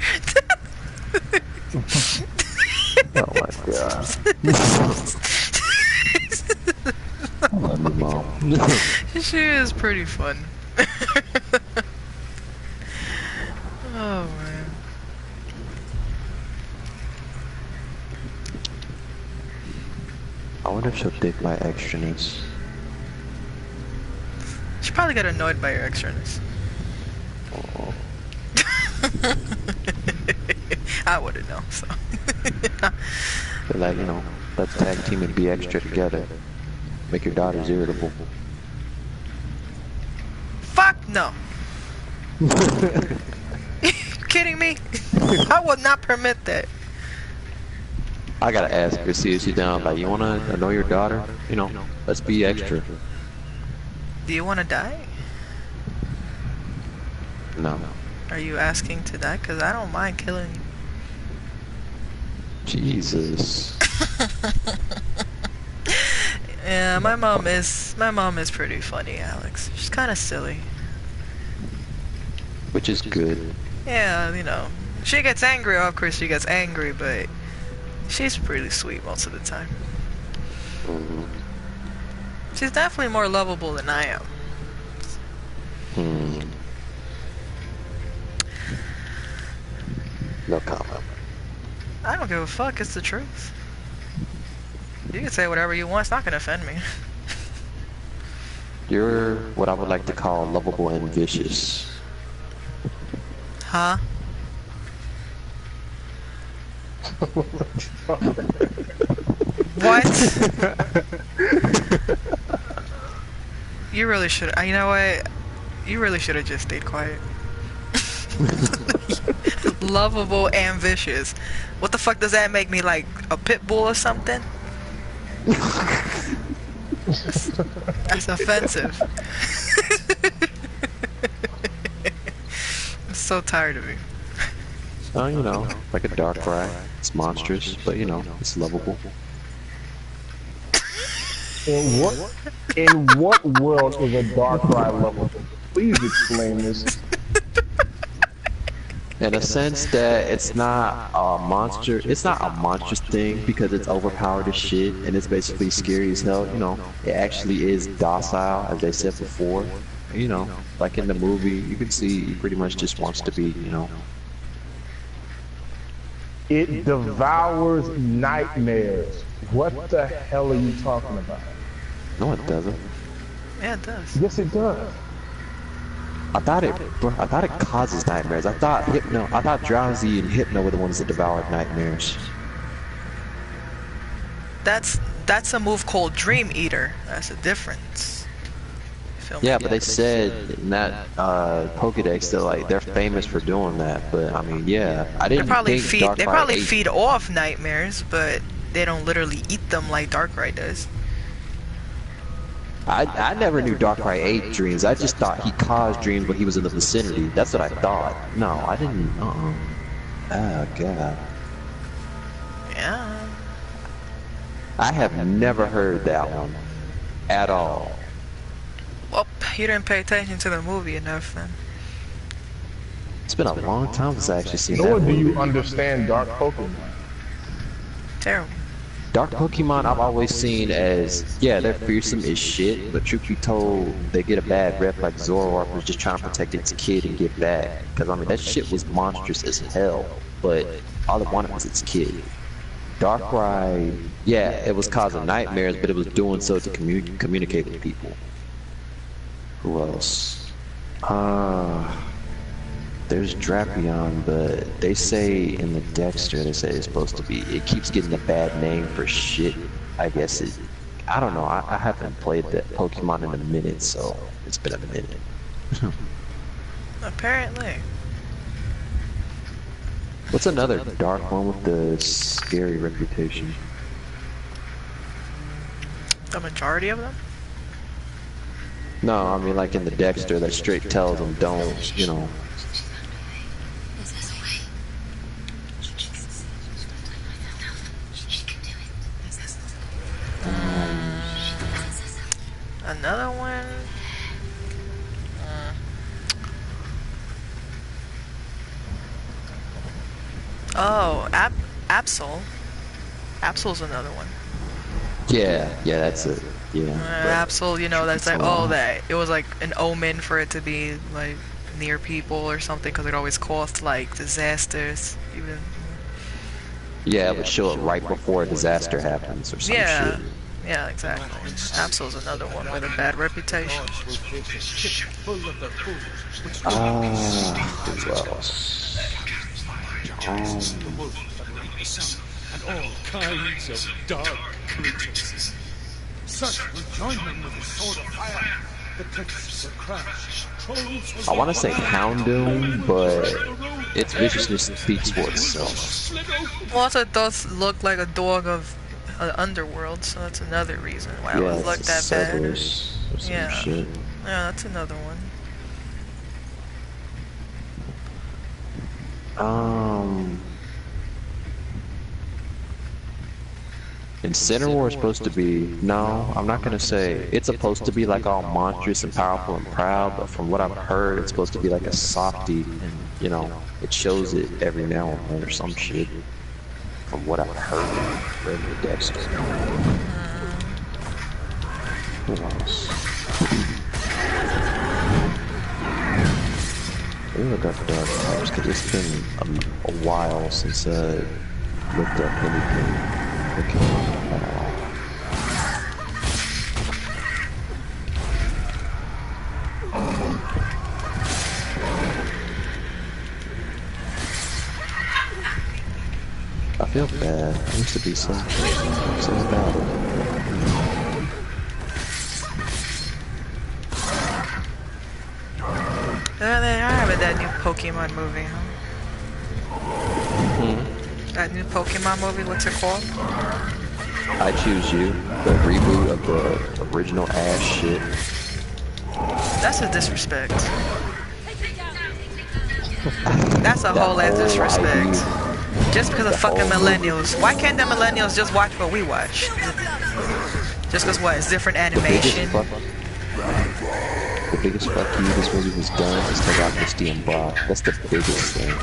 Oh my god. I love you, Mom. She is pretty fun. Oh man. I wonder if she'll dig my extraness. She probably got annoyed by your extraness. Oh. I wouldn't know, so. But like, you know, let's tag team and be extra together. Make your daughters irritable. Fuck no! You kidding me? I would not permit that. I gotta ask her, see if she's down. Like, you wanna annoy your daughter? You know, let's be extra. Do you want to die? No. Are you asking to die? Because I don't mind killing you. Jesus. Yeah, my mom is pretty funny, Alex. She's kind of silly. Which is good. Yeah, you know, she gets angry. Of course, she gets angry, but she's pretty sweet most of the time. Mm-hmm. She's definitely more lovable than I am. Hmm. No comment. I don't give a fuck. It's the truth. You can say whatever you want. It's not gonna offend me. You're what I would like to call lovable and vicious. Huh? What? You really should. You know what? You really should have just stayed quiet. Lovable and vicious. What the fuck does that make me, like a pit bull or something? That's offensive. I'm so tired of it. Oh, you know, like a dark cry. It's monstrous, but you know, it's lovable. In what world is a Darkrai lovable? Please explain this. In a sense that it's not a monster, it's not a monstrous thing because it's overpowered as shit and it's basically scary as hell. You know, it actually is docile, as they said before. You know, like in the movie, you can see he pretty much just wants to be, you know. It devours nightmares. What the hell are you talking about? No, it doesn't. Yeah, it does. Yes, it does. I thought it causes nightmares. I thought Drowsy and Hypno were the ones that devoured nightmares. That's a move called Dream Eater. That's a difference. Feel me? Yeah, but they said in that Pokedex that like they're famous for doing that. But I mean, yeah, I They didn't probably think feed. Darkrai They probably ate- feed off nightmares, but they don't literally eat them like Darkrai does. I never knew Darkrai ate dreams. I just thought he caused dreams when he was in the vicinity. That's what I thought. No, I didn't. Oh god. Yeah. I have never heard that one at all. Well, You didn't pay attention to the movie enough, then. It's been a long time since I actually seen Nor that do you movie. understand Dark Pokemon. Terrible. Dark Pokemon I've always seen as, yeah, they're fearsome as shit, but truth be told, they get a bad rep like Zoroark was just trying to protect its kid and get back. Because, I mean, that shit was monstrous as hell, but all it wanted was its kid. Darkrai, yeah, it was causing nightmares, but it was doing so to communicate with people. Who else? There's Drapion, but they say in the Dexter, they say it's supposed to be, it keeps getting a bad name for shit. I guess it, I don't know, I haven't played that Pokemon in a minute, so it's been a minute. Apparently. What's another dark one with the scary reputation? The majority of them? No, I mean like in the Dexter that straight tells them don't, you know. Another one. Oh, Absol. Absol's another one. Yeah, that's it. Yeah. Absol, you know, that's like, oh, that it was like an omen for it to be like near people or something because it always caused like disasters. Even. Yeah, it would show it right before a disaster happens or some shit. Yeah, exactly. Absol's another one with a bad reputation. Who else? And all kinds of dark creatures. Such will join them with the sword of fire. The cliffs will crash. Trolls will I want to say Houndoom, but its viciousness speaks for itself. Also, it does look like a dog of Underworld, so that's another reason why it would look that bad. Yeah, shit. Yeah, that's another one. Incineroar is supposed to be, no, I'm not gonna say, it's supposed to be like all monstrous and powerful and proud, but from what I've heard, it's supposed to be like a softie, and, you know, it shows it every now and then or some shit. From what I've heard, read the Dexter. Who else? Let me look up Dark Types, because it's been a while since I looked up anything. I feel bad. There used to be so bad. There they are with that new Pokemon movie, huh? That new Pokemon movie, what's it called? I Choose You, the reboot of the original Ash shit. That's a disrespect. That's a whole ass disrespect. Just because of fucking millennials. Why can't the millennials just watch what we watch? Just because what? It's different animation? The biggest fuck you this movie was done is take out Misty and Brock. That's the biggest thing.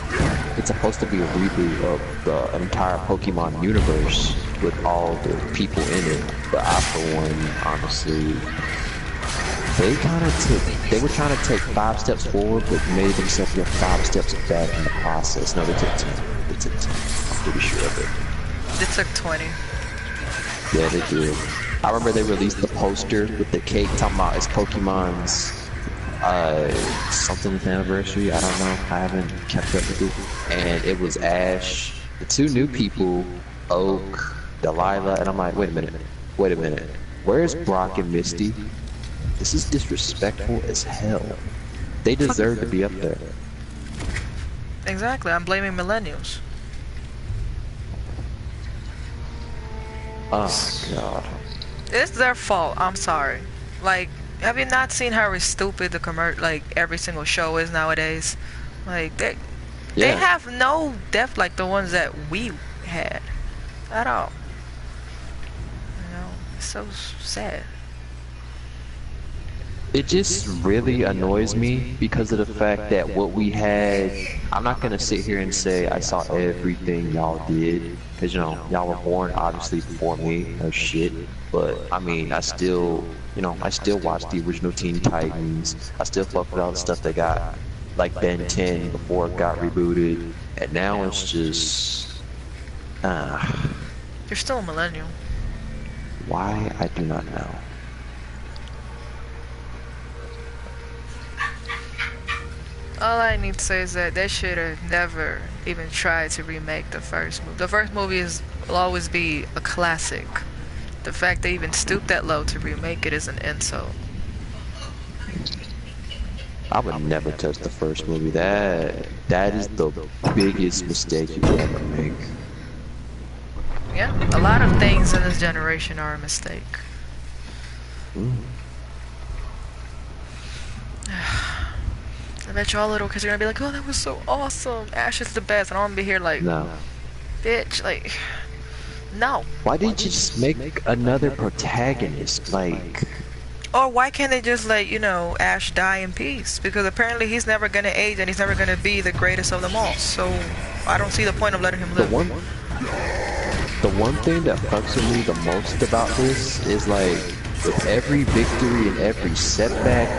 It's supposed to be a reboot of the entire Pokemon universe with all the people in it. But I, for one, honestly, they were trying to take 5 steps forward, but made themselves get 5 steps back in the process. No, they took 10. They took 10. I'm pretty sure of it. They took 20. Yeah, they did. I remember they released the poster with the cake talking about it's Pokemon's something's anniversary. I don't know. I haven't kept up with it. And it was Ash, the 2 new people, Oak, Delilah, and I'm like, wait a minute. Where's Brock and Misty? This is disrespectful as hell. They deserve to be up there. Exactly. I'm blaming millennials. Oh god. It's their fault. I'm sorry. Like, have you not seen how stupid the like every single show is nowadays? Like they have no depth like the ones that we had at all. You know, it's so sad. It just really annoys me because of the fact that what we had, I'm not gonna sit here and say I saw everything y'all did, because you know, y'all were born obviously before me, no shit, but I mean, I still, you know, I still watch the original Teen Titans, I still fuck with all the stuff they got, like Ben 10 before it got rebooted, and now it's just, You're still a millennial. why, I do not know. All I need to say is that they should have never even tried to remake the first movie. The first movie will always be a classic. The fact they even stooped that low to remake it is an insult. I would never touch the first movie. That is the biggest mistake you could ever make. Yeah, a lot of things in this generation are a mistake. I bet y'all little kids are gonna be like, oh, that was so awesome. Ash is the best. And I'm gonna be here like, No. bitch, like, no. Why did you just make another protagonist? Like, Or why can't they just let, you know, Ash die in peace? Because apparently he's never gonna age and he's never gonna be the greatest of them all. So I don't see the point of letting him live. the one thing that fucks with me the most about this is like, with every victory and every setback,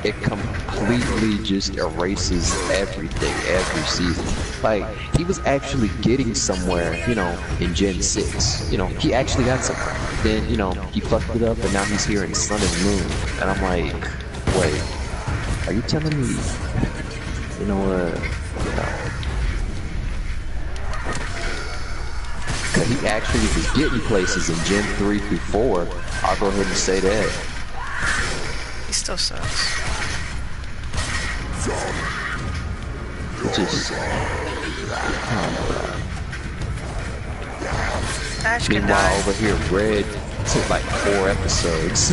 it completely just erases everything every season. Like, he was actually getting somewhere, you know, in Gen 6. You know, he actually got somewhere. Then, you know, he fucked it up and now he's here in Sun and Moon. And I'm like, wait, are you telling me, you know what, Cause he actually was getting places in Gen 3 through 4. I'll go ahead and say that. He still sucks. It just, Ash can meanwhile, die. over here, Red took like 4 episodes.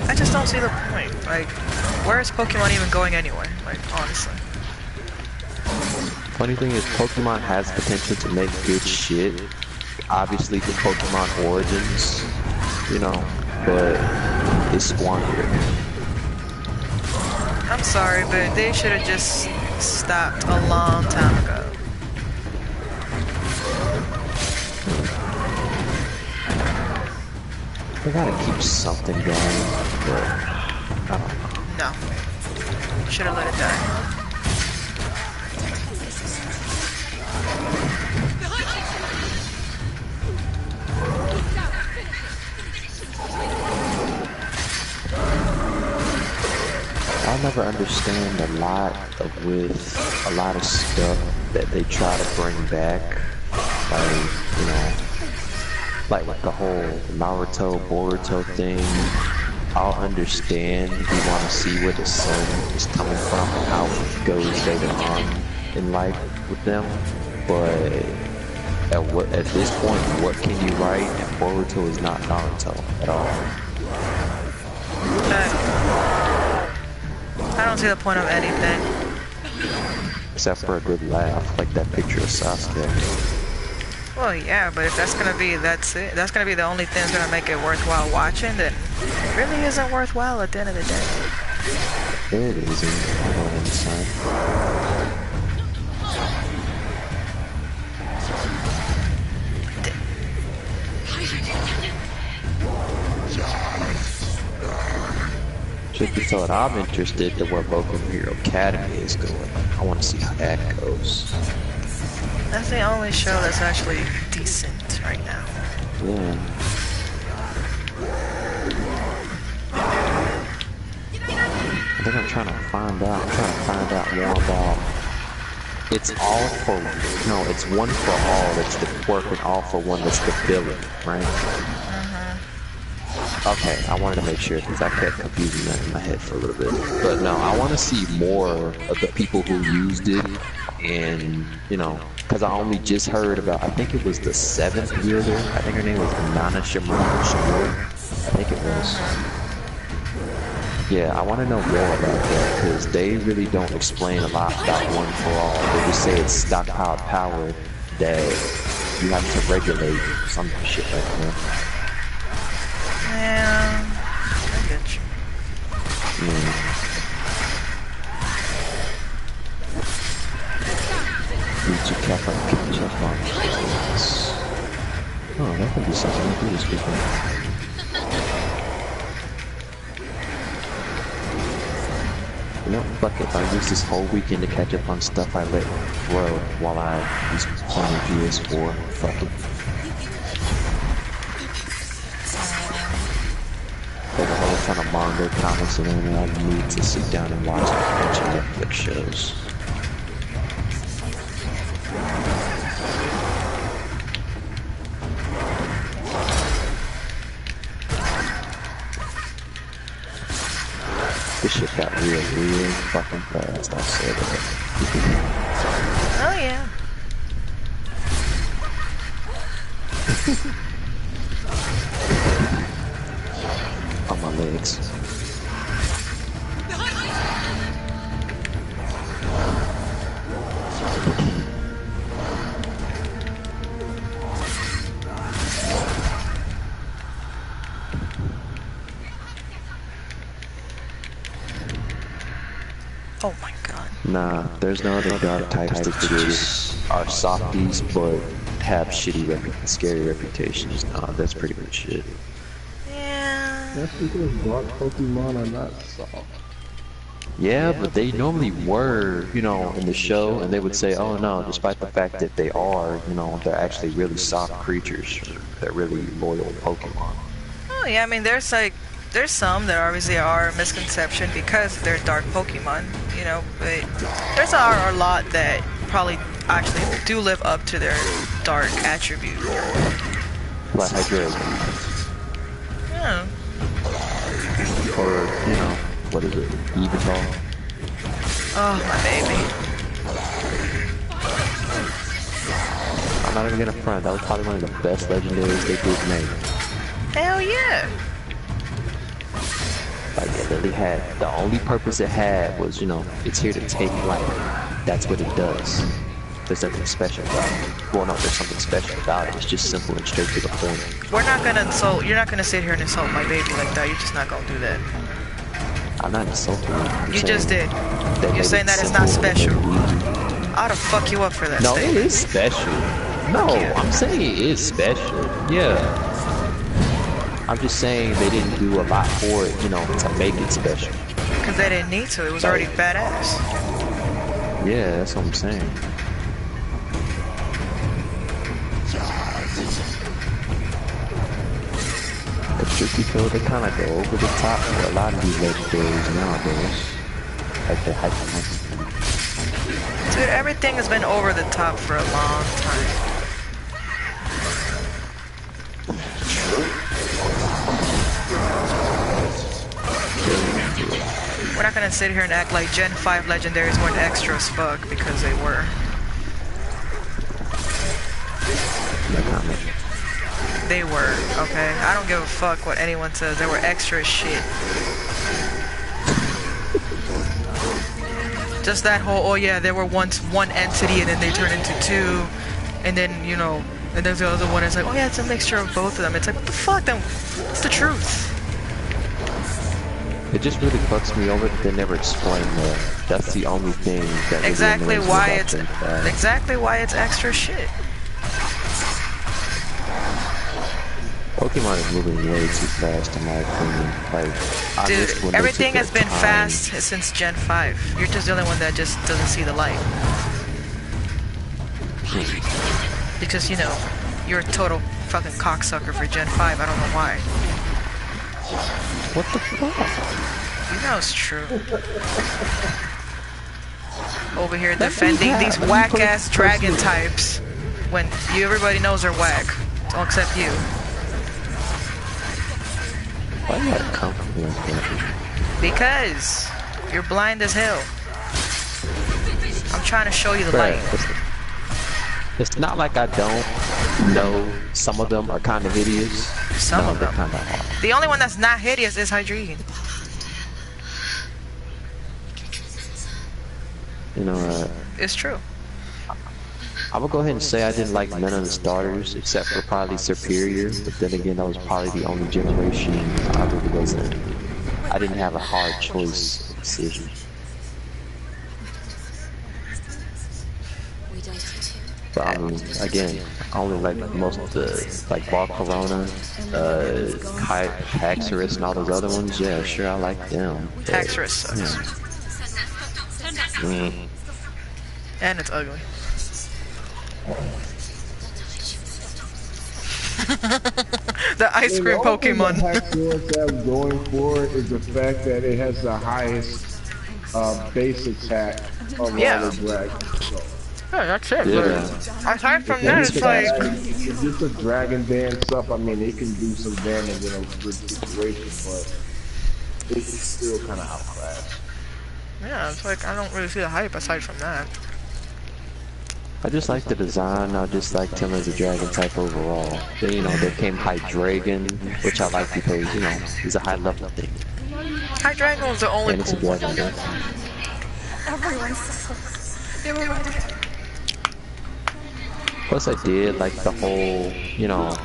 I just don't see the point. Like, where is Pokemon even going anyway? Like, honestly. Funny thing is, Pokemon has potential to make good shit. Obviously, the Pokemon Origins, you know, but it's squandered. I'm sorry, but they should have just stopped a long time ago. They gotta keep something going, but I don't know. No. Should have let it die. I'll never understand a lot of stuff that they try to bring back, like, you know, like the whole Naruto, Boruto thing. I'll understand if you want to see where the sun is coming from and how it goes later on in life with them, but at this point, what can you write? And Boruto is not Naruto at all. I don't see the point of anything. Except for a good laugh, like that picture of Sasuke. Well, yeah, but if that's gonna be, that's it. That's gonna be the only thing that's gonna make it worthwhile watching, then it really isn't worthwhile at the end of the day. It isn't. I don't understand. Truth be told, I'm interested in where Boku no Hero Academy is going. I want to see how that goes. That's the only show that's actually decent right now. Yeah. I think I'm trying to find out. I'm trying to find out more about. It's all for no. It's one for all. That's the quirk, and all for one. That's the villain, right? Okay, I wanted to make sure because I kept confusing that in my head for a little bit. But no, I want to see more of the people who used it, and you know, because I only just heard about. I think it was the 7th wielder. I think her name was Nana Shimura. I think it was. Yeah, I want to know more about that because they really don't explain a lot about One for All. They just say it's stockpiled power that you have to regulate some shit like that. Yeah, I get you. Need to catch up on things. Oh, that could be something to do this weekend. You know, fuck it. I'll use this whole weekend to catch up on stuff I let grow while I was playing PS4. Fuck it. Like a whole ton of manga, comics, and then I need to sit down and watch a bunch of Netflix shows. This shit got real fucking fast, I said that. Oh yeah. On my legs. Oh my god. Nah, there's no other dark types that just are softies but have shitty scary reputations. Nah, that's pretty much it. Yeah. That's because dark Pokemon are not soft. Yeah, but they normally were, you know, in the show, and they would say, oh no, despite the fact that they are, you know, they're actually really soft creatures. They're really loyal Pokemon. Oh yeah, I mean there's some that obviously are a misconception because they're dark Pokemon, you know, but there's a lot that probably actually do live up to their dark attribute. Like Hydreigon. Yeah. Or, you know, what is it? Evital. Oh, my baby. I'm not even gonna front, that was probably one of the best legendaries they did make. Hell yeah. Like, it really had, the only purpose it had was, you know, it's here to take life. That's what it does. There's nothing special about it. Well, no, there's something special about it. It's just simple and straight to the point. We're not gonna insult, you're not gonna sit here and insult my baby like that. You're just not gonna do that. I'm not insulting you. You just did. You're saying that it's not special. I ought to fuck you up for that statement. No, it is special. No, I'm saying it is special. Yeah. I'm just saying they didn't do a lot for it, you know, to make it special. Because they didn't need to. It was already badass. Yeah, that's what I'm saying. The tricky though, they kind of go over the top for a lot of these legendaries nowadays. Like the hyper. Dude, everything has been over the top for a long time. We're not gonna sit here and act like Gen 5 legendaries weren't extra as fuck, because they were. They were, okay? I don't give a fuck what anyone says. They were extra as shit. Just that whole, oh yeah, there were once one entity and then they turned into two. And then, you know, and there's the other one. It's like, oh yeah, it's a mixture of both of them. It's like, what the fuck? Then what's the truth? It just really fucks me over that they never explain that. That's the only thing that really exactly annoys me why about it's Gen 5. exactly why it's extra shit. Pokemon is moving way too fast in my opinion. Like, dude, everything has been fast since Gen 5. You're just the only one that just doesn't see the light. Because, you know, you're a total fucking cocksucker for Gen 5. I don't know why. What the fuck? You know it's true. Over here defending these whack-ass dragon types when everybody knows they're whack. All except you. Why you gotta come from here? Because you're blind as hell. I'm trying to show you the light. It's not like I don't know some of them are kind of hideous. Some of them. Kind of the only one that's not hideous is Hydreigon. You know, it's true. I would go ahead and say I didn't like none of the starters except for probably Superior, but then again, that was probably the only generation I really wasn't. I didn't have a hard choice or decision. But I mean, again, I only like most of the, like Ball Corona, Haxorus, and all those other ones. Yeah, sure, I like them. Haxorus sucks. Yeah. And it's ugly. The ice cream Pokemon. The Haxorus has going for it is the fact that it has the highest base attack of all the dragons. So. Yeah, that's it. Yeah. Aside from that, it's like... If it's a dragon dance stuff, I mean, it can do some damage in a good situation, but it's still kind of outclassed. Yeah, it's like, I don't really see the hype aside from that. I just like the design. I just like him as a dragon type overall. Then, you know, there came Hydreigon, which I like because, you know, he's a high level thing. Hydreigon was the only And it's a cool one. dragon. Everyone suffers. They were ready. Plus, I did like the whole, you know,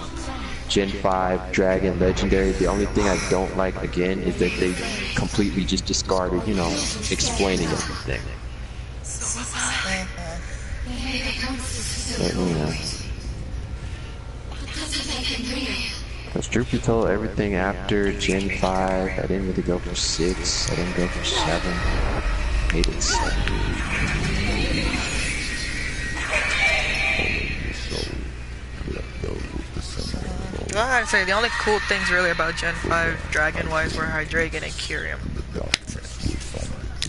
Gen 5 Dragon Legendary. The only thing I don't like, again, is that they completely just discarded, you know, explaining everything. But, you know. Because truth be told, everything after Gen 5, I didn't really go for 6, I didn't go for 7, I hated 7. Well, I gotta say, the only cool things really about Gen 5 Dragon-wise were Hydreigon and Kyurem.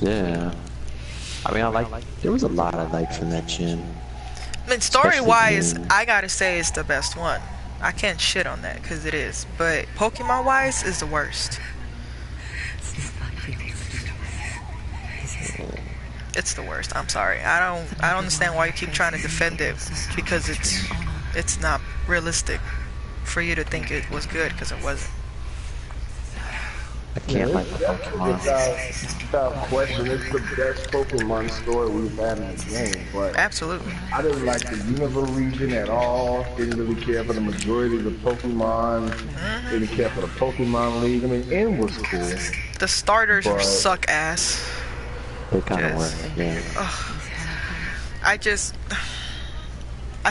Yeah. I mean, there was a lot I liked from that gen. I mean, story-wise, Especially I gotta say it's the best one. I can't shit on that, because it is. But Pokemon-wise, is the worst. It's the worst. I'm sorry. I don't understand why you keep trying to defend it, because it's not realistic for you to think it was good, because it wasn't. I can't like the Pokemon. Without question, it's the best Pokemon story we've had in the game. But Absolutely. I didn't like the Unova region at all. Didn't really care for the majority of the Pokemon. Didn't care for the Pokemon League. I mean, N was cool. The starters suck ass. They kind of were, yeah. I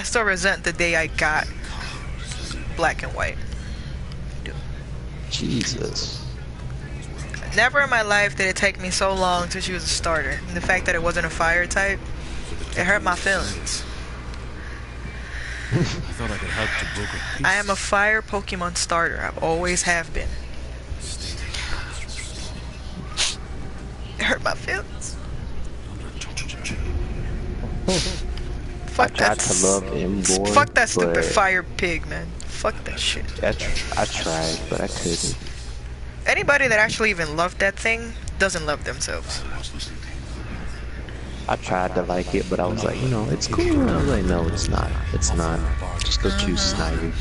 still resent the day I got Black and White. Jesus. Never in my life did it take me so long to choose a starter. And the fact that it wasn't a fire type, it hurt my feelings. I thought I could help to broker peace. I am a fire Pokemon starter. I've always have been. It hurt my feelings. Fuck I that. tried to love Emboar, Fuck that stupid but fire pig, man. Fuck that shit. I tried, but I couldn't. Anybody that actually even loved that thing doesn't love themselves. I tried to like it, but I was like, you know, it's cool. And I was like, no, it's not. It's not. Just go choose Snivy.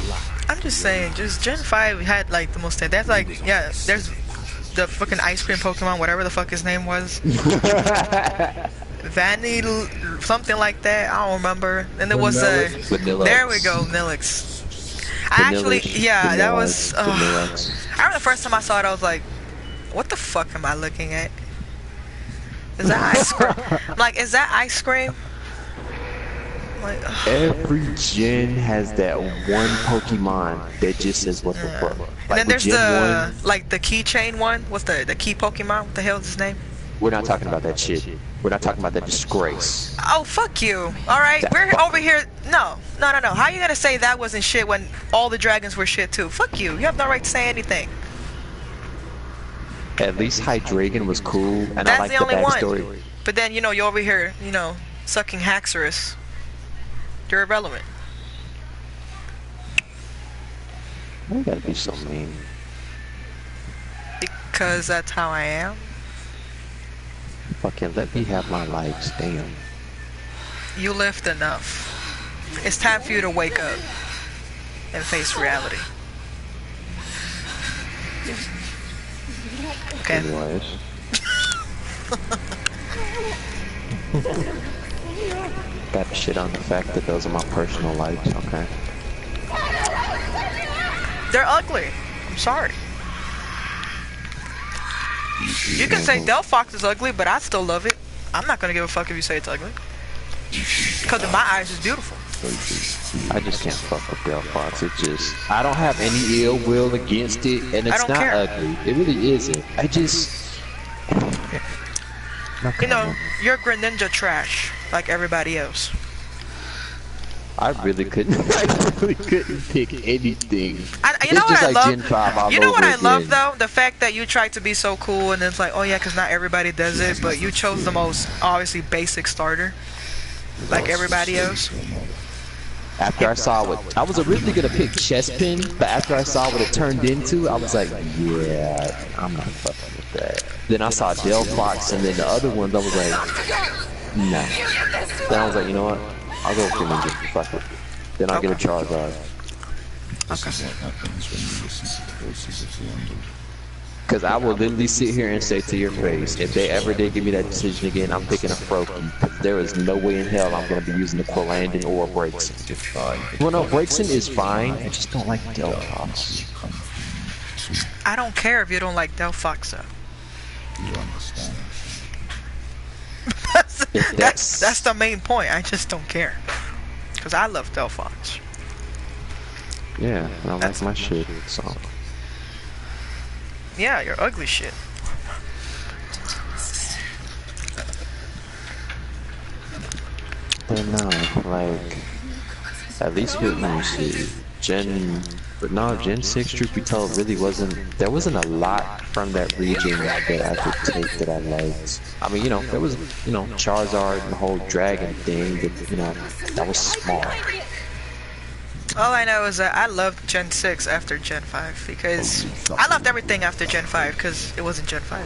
I'm just saying, just Gen 5 had like the most. That's like, yeah, there's the fucking ice cream Pokemon, whatever the fuck his name was. Vanny, something like that. I don't remember. And there was a. There we go, Nilix. Actually, yeah, that was. I remember the first time I saw it, I was like, "What the fuck am I looking at? Is that ice cream?" I'm like, "Is that ice cream?" I'm like, every gen has that one Pokemon that just says what the fuck. Like, and then there's Gen the 1, like the keychain one. What's the key Pokemon? What the hell is his name? we're not talking about that shit. We're not talking about that disgrace. Oh, fuck you. Alright, we're over here. No. How you gonna say that wasn't shit when all the dragons were shit too? Fuck you. You have no right to say anything. At least Hydreigon was cool, and That's I like the only backstory. one. But then, you know, you're over here, you know, sucking Haxorus. You're irrelevant. Why you gotta be so mean? Because that's how I am. Fucking let me have my lives, damn. You lived enough. It's time for you to wake up and face reality. Okay. Anyways. Got shit on the fact that those are my personal likes, okay? They're ugly. I'm sorry. You can say Delphox is ugly, but I still love it. I'm not gonna give a fuck if you say it's ugly. Because in my eyes, it's beautiful. I just can't fuck with Delphox. It just, I don't have any ill will against it, and it's not ugly. It really isn't. I just, you know, you're Greninja trash, like everybody else. I really couldn't. I really couldn't pick anything. You know what I love? Gen 5 all you know what I over love again. though? The fact that you tried to be so cool, and it's like, oh yeah, because not everybody does it, but you chose the most obviously basic starter, like everybody else. After I saw what, I was originally gonna pick Chespin, but after I saw what it turned into, I was like, yeah, I'm not fucking with that. Then I saw Delphox, and then the other ones, I was like, nah. Then I was like, you know what? I'll go with Greninja. Fuck it. Then I'll get a Charizard. Because I will literally sit here and say to your face, if they ever did give me that decision again, I'm picking a Froakie. Because there is no way in hell I'm going to be using the Quillandon or a Braixen. Well, no, Braixen is fine. I just don't like Delphox. I don't care if you don't like Delphox though. You understand? that's the main point. I just don't care. Because I love Delphox. Yeah, I like my shit, so. Yeah, you're ugly shit. But no, like, at least with me, shit, Gen 6, truth be told, really there wasn't a lot from that region that I could take that I liked. I mean, you know, there was, you know, Charizard and the whole dragon thing, but, you know, that was small. All I know is that I loved Gen 6 after Gen 5, because I loved everything after Gen 5, because it wasn't Gen 5.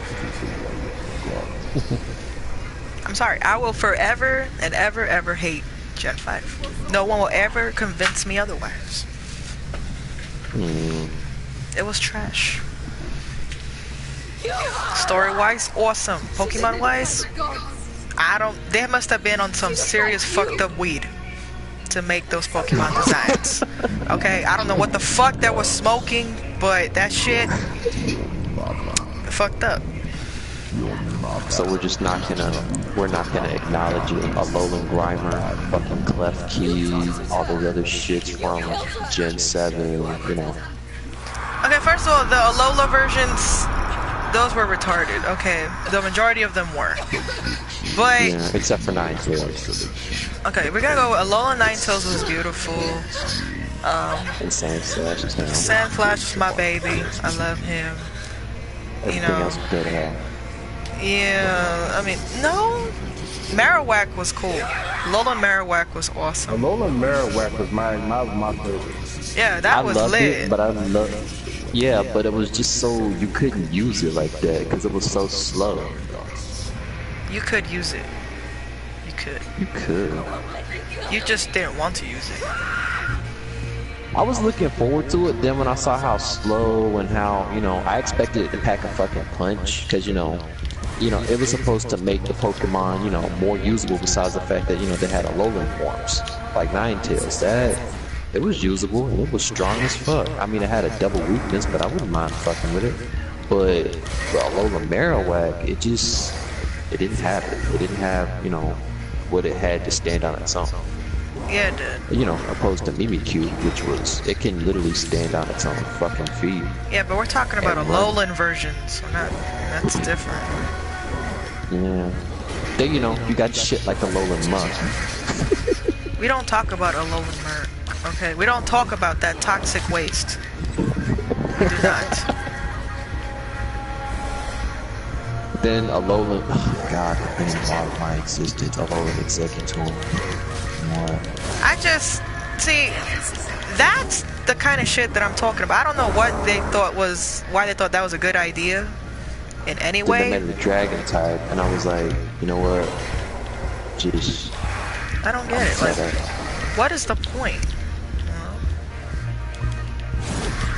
I'm sorry, I will forever and ever hate Gen 5. No one will ever convince me otherwise. It was trash. Story-wise, awesome. Pokemon-wise, they must have been on some serious fucked up weed to make those Pokemon designs. Okay, I don't know what the fuck that was smoking, but that shit fucked up. So we're just not gonna acknowledge it. Alolan Grimer, fucking Klefki, all the other shits from Gen 7, you know. Okay, first of all, the Alola versions, those were retarded. Okay, the majority of them were. But yeah, except for Ninetales. Okay, we're gonna go. Alola Ninetales was beautiful. And Sandslash too. Sandslash is my baby. I love him. Everything else was good to have. Yeah, I mean, no. Marowak was cool. Alolan Marowak was awesome. Alolan Marowak was my favorite. Yeah, that was lit. It, but I loved. Yeah, but it was just so you couldn't use it like that because it was so slow. You could use it. You could. You could. You just didn't want to use it. I was looking forward to it. Then when I saw how slow and how, you know, I expected it to pack a fucking punch because, you know, it was supposed to make the Pokemon, you know, more usable besides the fact that, you know, they had Alolan forms like Ninetales. It was usable and it was strong as fuck. I mean, it had a double weakness, but I wouldn't mind fucking with it. But Alolan Marowak, it didn't have it. It didn't have, you know, what it had to stand on its own. Yeah, it did. You know, opposed to Mimikyu, which it can literally stand on its own fucking feet. Yeah, but we're talking about Alolan versions, so that's different. Yeah. Then, you know, you got shit like Alolan Muck. We don't talk about Alolan Muck, okay? We don't talk about that toxic waste. We do not. Then Alolan, oh god, it's been involved in my existence. Alolan Executor. I just, see, that's the kind of shit that I'm talking about. I don't know what they thought why they thought that was a good idea in any way. Then they made the dragon type, and I was like, you know what? Just. I don't get it. Like, what is the point?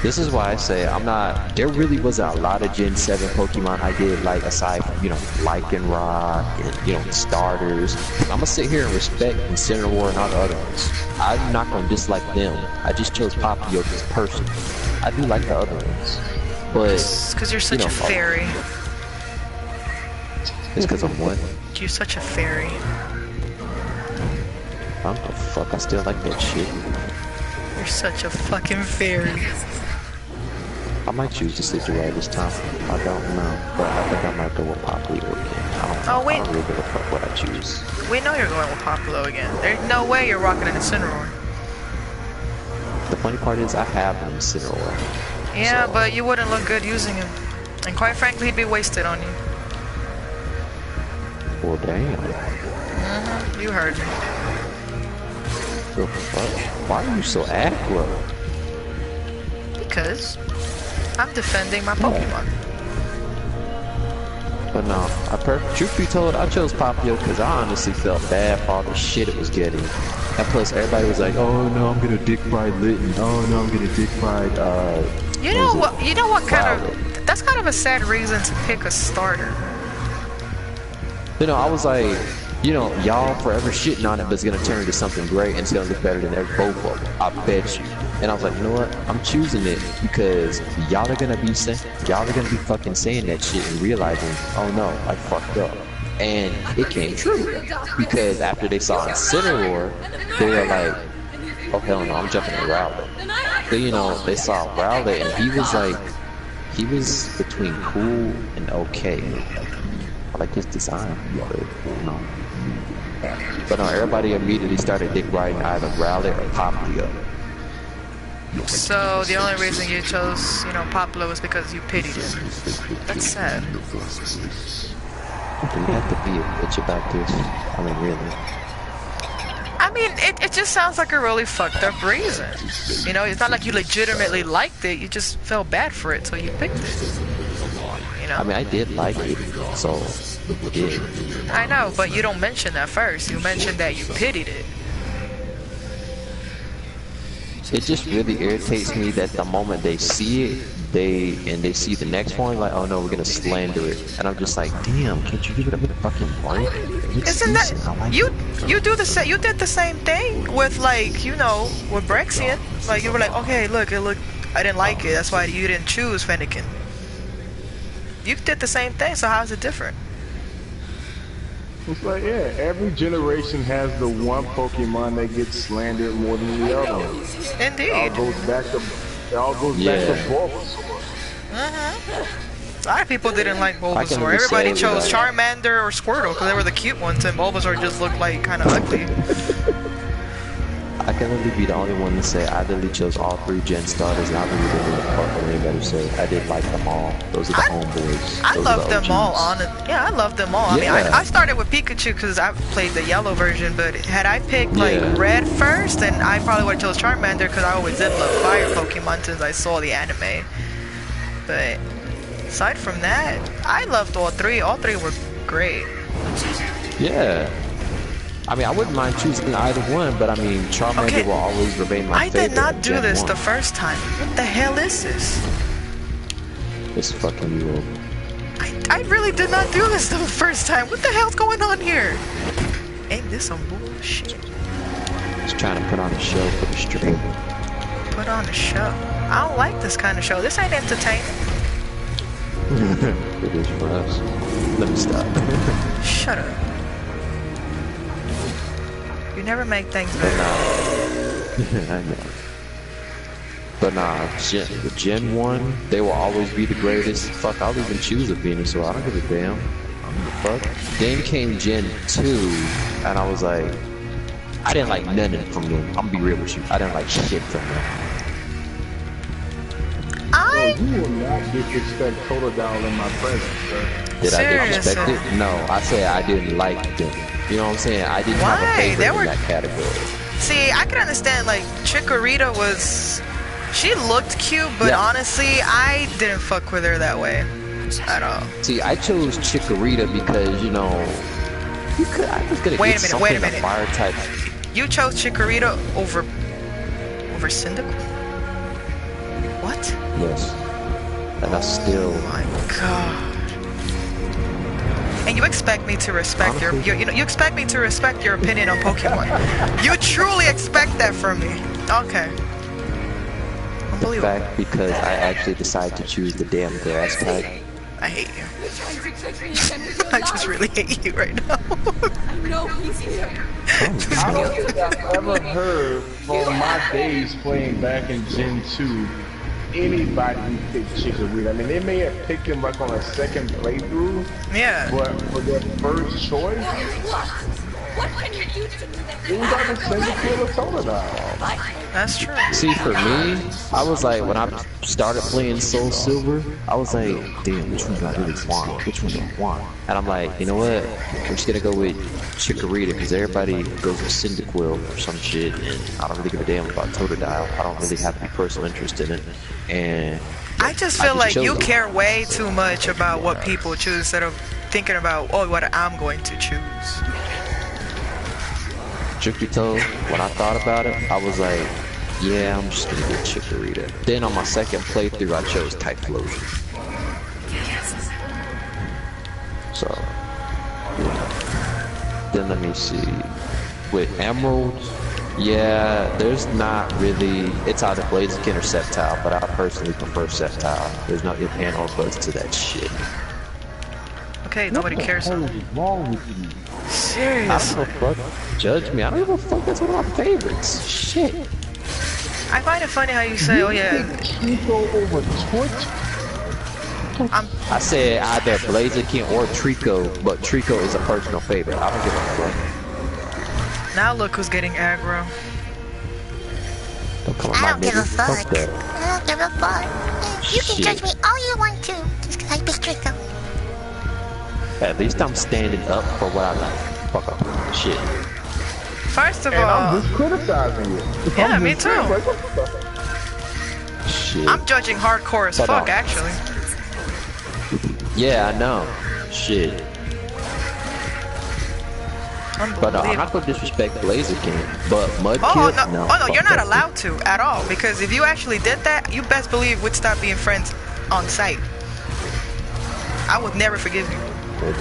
This is why I say I'm not. There really wasn't a lot of Gen 7 Pokemon I did like, aside from, you know, Lycanroc and, you know, starters. I'm gonna sit here and respect Incineroar and all the other ones. I'm not gonna dislike them. I just chose Popplio because person. I do like the other ones, but It's because you're such a fairy. It's because I'm what? You're such a fairy. I don't know, fuck. I still like that shit. You're such a fucking fairy. I might choose to Decidueye this time. I don't know, but I think I might go with Popplio again. I don't know. Oh, wait. I don't really give a fuck what I choose. We know you're going with Popplio again. There's no way you're rocking an Incineroar. The funny part is I have an Incineroar. Yeah, so. but you wouldn't look good using him. And quite frankly, he'd be wasted on you. Well, damn. Mm-hmm. You heard me. The fuck? Why are you so aggro? Because I'm defending my Pokemon. But no, truth be told, I chose Popplio because I honestly felt bad for all the shit it was getting. And plus, everybody was like, "Oh no, I'm gonna dick ride Litten. Oh no, I'm gonna dick ride." You know what? You know what kind of? That's kind of a sad reason to pick a starter. You know, I was like, you know, y'all forever shitting on it, but it's gonna turn into something great and it's gonna look better than both of them. I bet you. And I was like, you know what? I'm choosing it because y'all are gonna be fucking saying that shit and realizing, oh no, I fucked up. And it came true because after they saw Incineroar, they were like, oh hell no, I'm jumping to Rowlet. So you know, they saw Rowlet and he was between cool and okay. I like his design, but you know. But no, everybody immediately started dick riding either Rowlet or Popplio. So the only reason you chose, you know, Popplio was because you pitied him. That's sad. Do you have to be a bitch about this? I mean, really. I mean, it just sounds like a really fucked up reason. You know, it's not like you legitimately liked it, you just felt bad for it, so you picked it. You know? I mean, I did like it, so I did. I know, but you don't mention that first. You mentioned that you pitied it. It just really irritates me that the moment they see it, they see the next one, like, oh no, we're gonna slander it, and I'm just like, damn, can't you give it a fucking break? Isn't that like you do the same? You did the same thing with, like, you know, with Brexian. Like, you were like, okay, look, I didn't like it. That's why you didn't choose Fennekin. You did the same thing. So how's it different? It's like, yeah, every generation has the one Pokemon that gets slandered more than the other one. Indeed. It all goes back to Bulbasaur. A lot of people didn't like Bulbasaur. Everybody chose Charmander or Squirtle because they were the cute ones, and Bulbasaur just looked like kind of ugly. I can only be the only one to say I literally chose all 3 Gen starters, and I really didn't really fuck with anybody say I did like them all. Those are the homeboys. I love them all. I love them all. Yeah. I mean, I started with Pikachu because I played the yellow version, but had I picked like red first, then I probably would have chose Charmander because I always did love fire Pokemon since I saw the anime. But aside from that, I loved all 3. All 3 were great. Yeah. I mean, I wouldn't mind choosing either one, but I mean, Charmander will always remain my favorite. I did not do this the first time. What the hell is this? It's fucking you over. I really did not do this the first time. What the hell's going on here? Ain't this some bullshit? Just trying to put on a show for the stream. Put on a show? I don't like this kind of show. This ain't entertaining. It is for us. Let me stop. Shut up. You never make things better. I know. But nah, Gen 1, they will always be the greatest. Fuck, I'll even choose a Venusaur. I don't give a damn. Fuck. Then came Gen 2, and I was like, I didn't like nothing from them. I'm gonna be real with you. I didn't like shit from them. You will not disrespect Totodile in my presence, sir. Did I disrespect it? No, I said I didn't like them. You know what I'm saying? I didn't have a favorite in that category. See, I can understand, like, Chikorita was... She looked cute, but honestly, I didn't fuck with her that way. At all. See, I chose Chikorita because, you know... I was gonna get something a fire type. You chose Chikorita over Cyndaquil? What? Yes. And I still. Oh my god. And you expect me to respect your you expect me to respect your opinion on Pokemon. You truly expect that from me. Okay. The fact because I actually decided to choose the damn grass type. I hate you. I just really hate you right now. I know he's here. I don't think I've ever heard from my days playing back in Gen 2 anybody who picked Chikorita. I mean, they may have picked him like on a second playthrough. Yeah. But for their first choice, What can you do to me that it was like a single kill of Totodile. That's true. See, for me, I was like, when I started playing Soul Silver, I was like, damn, which one do I really want? Which one do I want? And I'm like, you know what? I'm just gonna go with Chikorita, because everybody goes with Cyndaquil or some shit, and I don't really give a damn about Totodile. I don't really have any personal interest in it. And I just feel like you care way too much about what people choose instead of thinking about, oh, what I'm going to choose. Truth be told, when I thought about it, I was like, yeah, I'm just gonna get Chikorita. Then on my second playthrough, I chose Typhlosion. So, yeah. Then let me see. With Emerald, yeah, there's not really, it's either Blaziken or Sceptile, but I personally prefer Sceptile. There's no if and or buts to that shit. Okay, nobody cares. What is wrong with you? Serious. I don't give a fuck. Judge me. I don't give a fuck. That's one of my favorites. Shit. I find it funny how you say, oh yeah. Trico over Twitch? I said either Blaziken or Trico, but Trico is a personal favorite. I don't give a fuck. Now look who's getting aggro. Don't come on I my don't give a nigga. fuck. Fuck that. I don't give a fuck. You can Shit. judge me all you want to, just because I picked Draco. At least I'm standing up for what I like. Fuck up. Shit. First of And all, I'm just criticizing you. yeah, I'm me just too. saying, like, what the fuck? Shit. I'm judging hardcore as Hold fuck, on. actually. Yeah, I know. Shit. But I'm not gonna disrespect Blaziken, but Mudkip, Oh no, no. oh no, fuck you're not that allowed to at all, because if you actually did that, you best believe we'd stop being friends on sight. I would never forgive you. shit.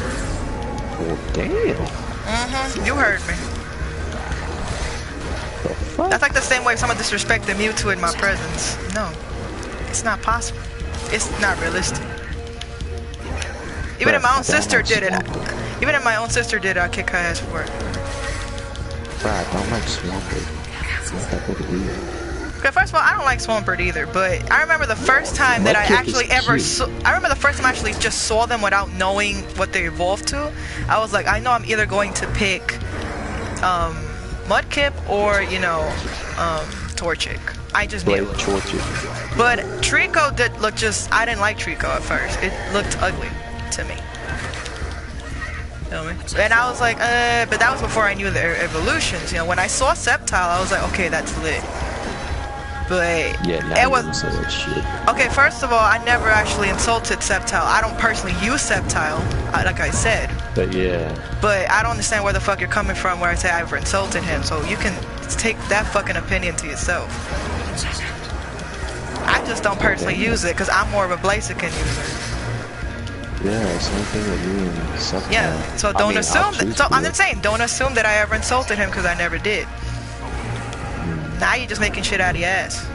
Well, damn. You heard me. The fuck? That's like the same way if someone disrespected Mewtwo in my presence. No, it's not possible. It's not realistic. Even if my own sister did it, even if my own sister did it, I'd kick her ass for it. Bro, I don't like Swampert. What's that got to do? Okay, first of all, I don't like Swampert either, but I remember the first time that I Mudkip actually is ever cute. saw, I remember the first time I actually just saw them without knowing what they evolved to. I was like, I know I'm either going to pick Mudkip or, you know, Torchic. I just knew. Torchic. But Trico did look I didn't like Trico at first. It looked ugly to me. Feel me? And I was like, but that was before I knew their evolutions. You know, when I saw Sceptile, I was like, okay, that's lit. But Yeah, now it you was say that shit. okay. First of all, I never actually insulted Sceptile. I don't personally use Sceptile, like I said. But yeah. But I don't understand where the fuck you're coming from where I say I ever insulted him. So you can take that fucking opinion to yourself. I just don't personally use it because I'm more of a Blaziken user. Yeah, same thing with me and stuff. Yeah, so don't assume that. So I'm just just saying, don't assume that I ever insulted him because I never did. Now you're just making shit out of your ass.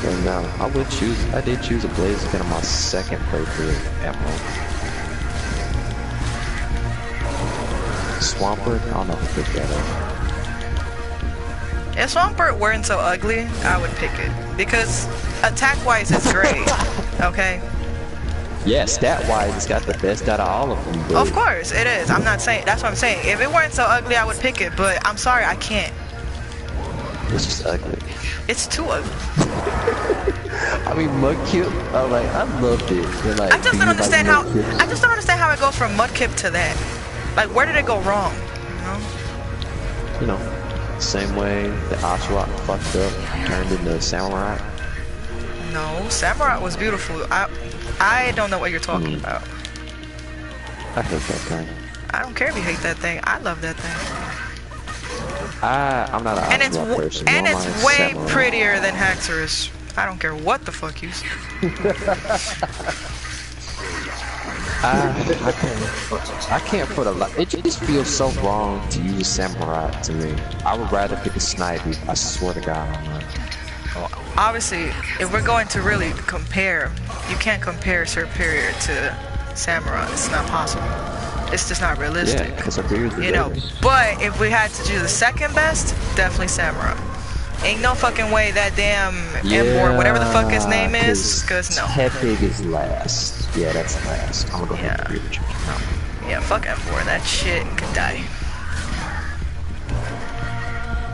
And I did choose a Blaziken on my second playthrough of Emerald. Swampert, I don't know if I picked that up. If Swampert weren't so ugly, I would pick it. Because attack-wise, it's great. Okay? Yeah, stat-wise, it's got the best out of all of them. But Of course, it is. I'm not saying, that's what I'm saying. If it weren't so ugly, I would pick it. But I'm sorry, I can't. it's just ugly. It's too ugly. I mean, Mudkip, I loved it. They're like, I just don't understand how, Mudkip? I just don't understand how it goes from Mudkip to that. Like, where did it go wrong? You know? You know, same way the Oshawott fucked up, turned into Samurai. No, Samurai was beautiful. I don't know what you're talking about. I hate that thing. I don't care if you hate that thing. I love that thing. I'm not an And it's Ocelot person. and No, it's I'm way Samurai. prettier than Haxorus. I don't care what the fuck you say. I can't put a lot. It just feels so wrong to use a samurai to me. I would rather pick a sniper. I swear to God on that. Well, obviously, if we're going to really compare, you can't compare Superior to Samurai. It's not possible. It's just not realistic. Yeah, because Superior's the You know, better. but if we had to do the second best, definitely Samurai. Ain't no fucking way that damn Embor, whatever the fuck his name is, cause no. Tepig is last. Yeah, that's last. I'm gonna go ahead and agree with you. No. Yeah, fuck Embor. That shit could die.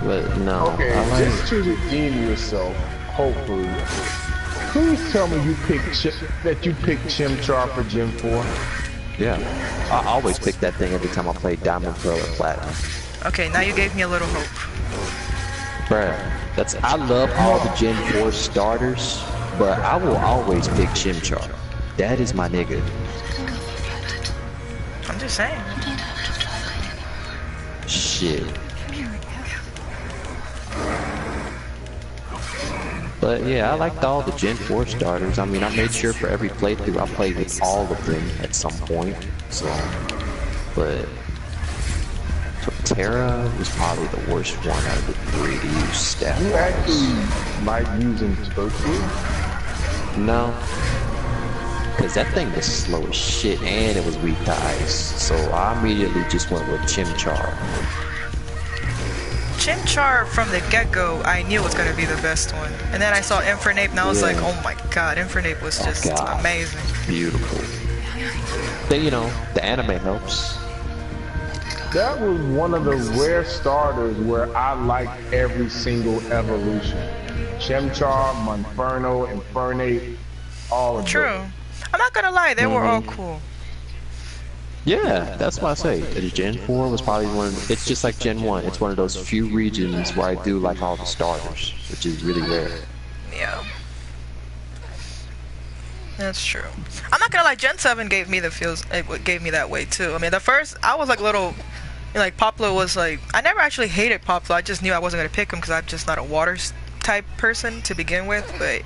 But no, Okay, I like... just to redeem yourself, hopefully, please tell me that you picked Chimchar for Gen 4. Yeah, I always pick that thing every time I play Diamond, Pearl, or Platinum. Okay, now you gave me a little hope. Bruh, I love all the Gen 4 starters, but I will always pick Chimchar. That is my nigga. I'm just saying. Shit. But yeah, I liked all the Gen 4 starters. I mean, I made sure for every playthrough I played with all of them at some point. So, but Terra was probably the worst one out of the three to use stat. You actually like using Turkey? No. Because that thing was slow as shit and it was weak to ice. So I immediately just went with Chimchar. Chimchar from the get-go, I knew was going to be the best one. And then I saw Infernape and I was like, oh my god, Infernape was just amazing. Beautiful. Then, you know, the anime helps. That was one of the rare starters where I liked every single evolution. Chimchar, Monferno, Infernape, all of them. True. I'm not gonna lie, they were all cool. Yeah, that's why I say Gen 4 was probably one. It's just like Gen 1. It's one of those few regions where I do like all the starters, which is really rare. Yeah, that's true. I'm not gonna lie, Gen 7 gave me the feels. It gave me that way too. I mean, the first I was like little, like Poplo was like. I never actually hated Poplo. I just knew I wasn't gonna pick him because I'm just not a water type person to begin with. But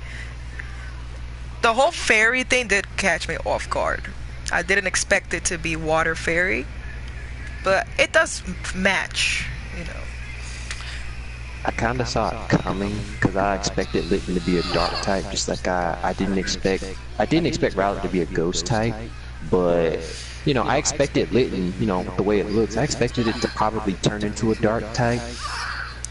the whole fairy thing did catch me off guard. I didn't expect it to be water fairy, but it does match, you know. I kind of saw it coming because I expected Litten to be a dark type, just like I didn't expect Rowlet to be a ghost type, but you know I expected Litten, you know, the way it looks, I expected it to probably turn into a dark type.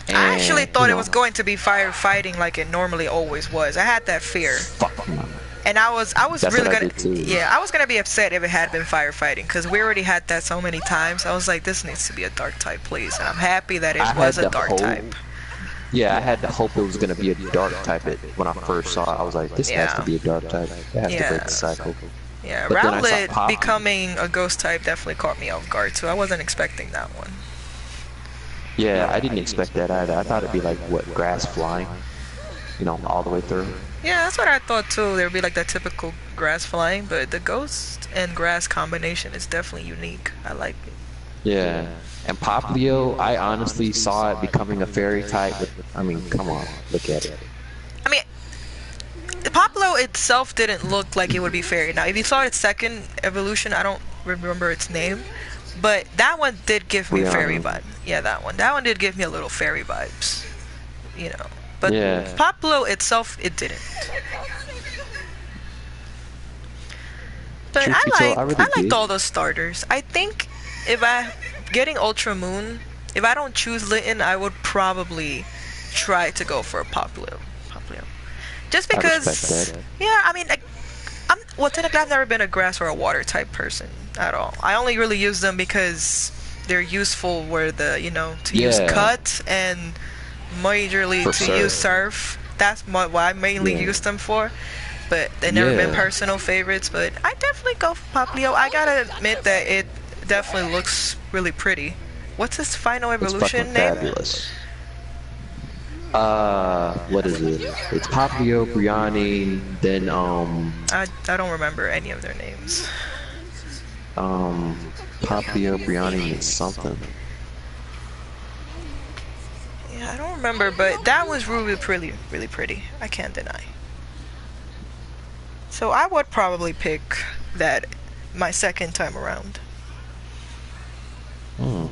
And, I actually thought it was going to be firefighting like it normally always was. I had that fear. Fuck no. And I was That's really what I gonna, did too. yeah, I was gonna be upset if it had been firefighting because we already had that so many times. I was like, this needs to be a dark type, please. And I'm happy that it was a dark type. Yeah, I had to hope it was gonna be a dark type. When I first saw it, I was like, this has to be a dark type. It has to break the cycle. Yeah, But then I saw Rowlet Poppy. becoming a ghost type definitely caught me off guard too. I wasn't expecting that one. Yeah, I didn't expect that either. I thought it'd be like what, grass flying, you know, all the way through. Yeah, that's what I thought too. There would be like that typical grass flying, but the ghost and grass combination is definitely unique. I like it. Yeah, and Poplio, I honestly saw it becoming a fairy type. I mean, come on, look at it. I mean, Poplo itself didn't look like it would be fairy. Now, if you saw its second evolution, I don't remember its name, but that one did give me fairy vibe. Yeah, that one. That one did give me a little fairy vibes. You know. But yeah. Poplo itself, it didn't. But I liked all those starters. I think if getting Ultra Moon, if I don't choose Litten, I would probably try to go for a Poplo. Just because, yeah, I mean, technically I've never been a grass or a water type person at all. I only really use them because they're useful where to use cut and majorly use surf. That's what I mainly use them for. But they've never been personal favorites. But I definitely go for Poplio. I gotta admit that it definitely looks really pretty. What's his final evolution name? Fabulous. What is it? It's Poplio, Briani, then I don't remember any of their names. Poplio, Briani, and something. Yeah, I don't remember, but that was really pretty. I can't deny. So I would probably pick that my second time around. Hmm.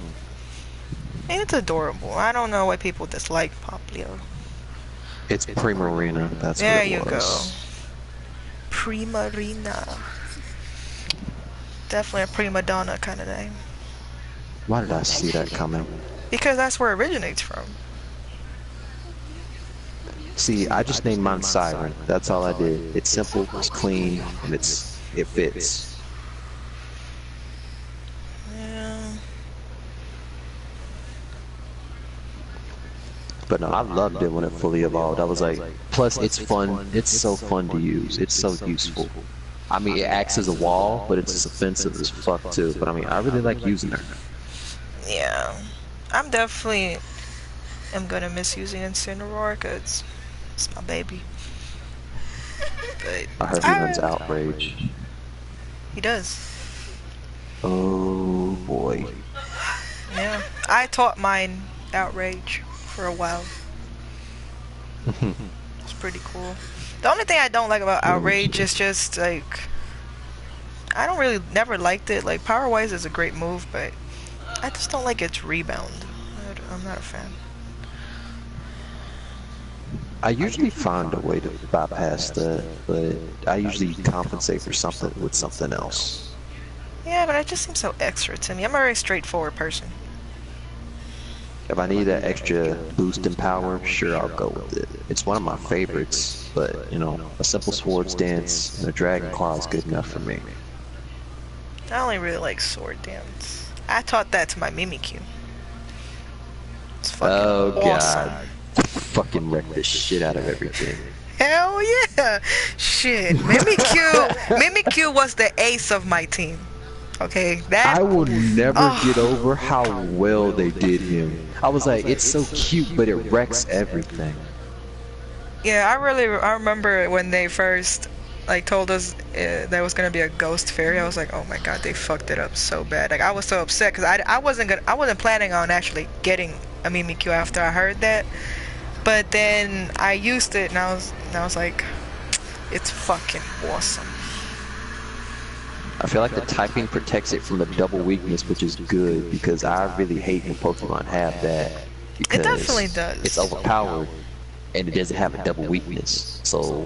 And it's adorable. I don't know why people dislike Poplio. It's Primarina. That's There what it you go. was. Primarina. Definitely a prima donna kind of name. Why did I see that coming? Because that's where it originates from. See, I just named mine Siren. That's all I did. It's simple, it's clean, and it fits. Yeah. But no, I loved it when it fully evolved. I was like, plus it's fun. It's so fun to use. It's so useful. I mean, it acts as a wall, but it's as offensive as fuck too. But I mean, I really like using her. Yeah. I'm definitely gonna miss using Incineroar because it's my baby. But I heard he runs Outrage. he does. Oh boy. Yeah. I taught mine Outrage for a while. It's pretty cool. The only thing I don't like about Outrage is just like I don't really never liked it. Like power wise is a great move, but I just don't like its rebound. I'm not a fan. I usually find a way to bypass that, but I usually compensate for something with something else. Yeah, but it just seems so extra to me. I'm a very straightforward person. If I need that extra boost in power, sure, I'll go with it. It's one of my favorites, but, you know, a simple Swords Dance and a Dragon Claw is good enough for me. I only really like Sword Dance. I taught that to my Mimikyu. It's fucking awesome. God. Fucking wreck the shit out of everything. Hell yeah! Shit, Mimikyu was the ace of my team. Okay, that I will never get over how well they did him. I was like, it's so cute, but it wrecks everything. Yeah, I remember when they first like told us there was gonna be a ghost fairy. I was like, oh my god, they fucked it up so bad. Like I was so upset because I wasn't planning on actually getting a Mimikyu after I heard that. But then I used it and I was like, it's fucking awesome. I feel like the typing protects it from the double weakness, which is good because I really hate when Pokemon have that. Because it definitely does. It's overpowered and it doesn't have a double weakness. So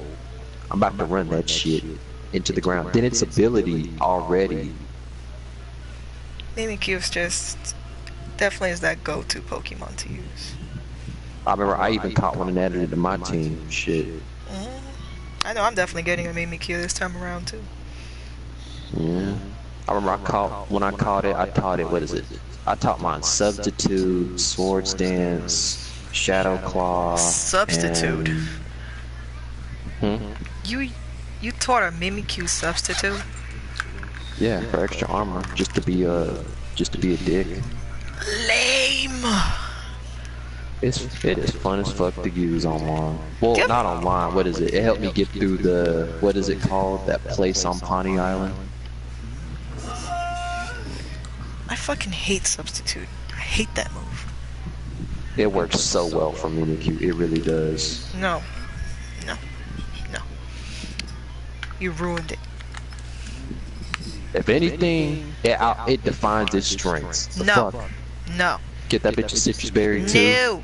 I'm about to run that shit into the ground. Then its ability already. Mimikyu is just definitely is that go-to Pokemon to use. I remember I even caught one and added it to my team. Shit. I know I'm definitely getting a Mimikyu this time around too. Yeah. I remember when I caught it, I taught it, what is it? I taught mine Substitute, Swords Dance, Shadow Claw. Substitute? And... You taught a Mimikyu Substitute? Yeah, for extra armor, just to be a dick. Lame. It is fun as fuck to use online. Well, not online. What is it? It helped me get through the, what is it called? That place on Pawnee Island. I fucking hate Substitute. I hate that move. It works so well for Mimikyu. It really does. No. You ruined it. If anything, it defines its strengths. The No. fuck? No. Get that bitch a citrus berry too. No.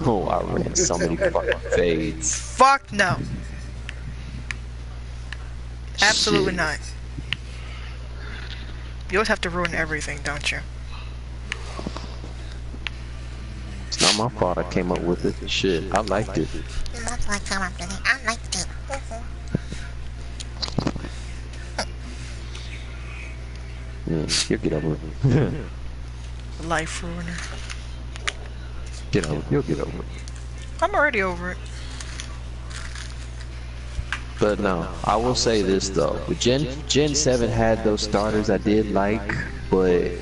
Oh, I ran so many fucking fades. Fuck no. Absolutely Shit. not. You always have to ruin everything, don't you? It's not my fault I came up with it. Shit, I liked it. That's why I come up with it. I liked it. Yeah, you'll get over it. Life ruiner. You'll get over it. I'm already over it. But no, I will say this though. With Gen 7 had those starters I did like, but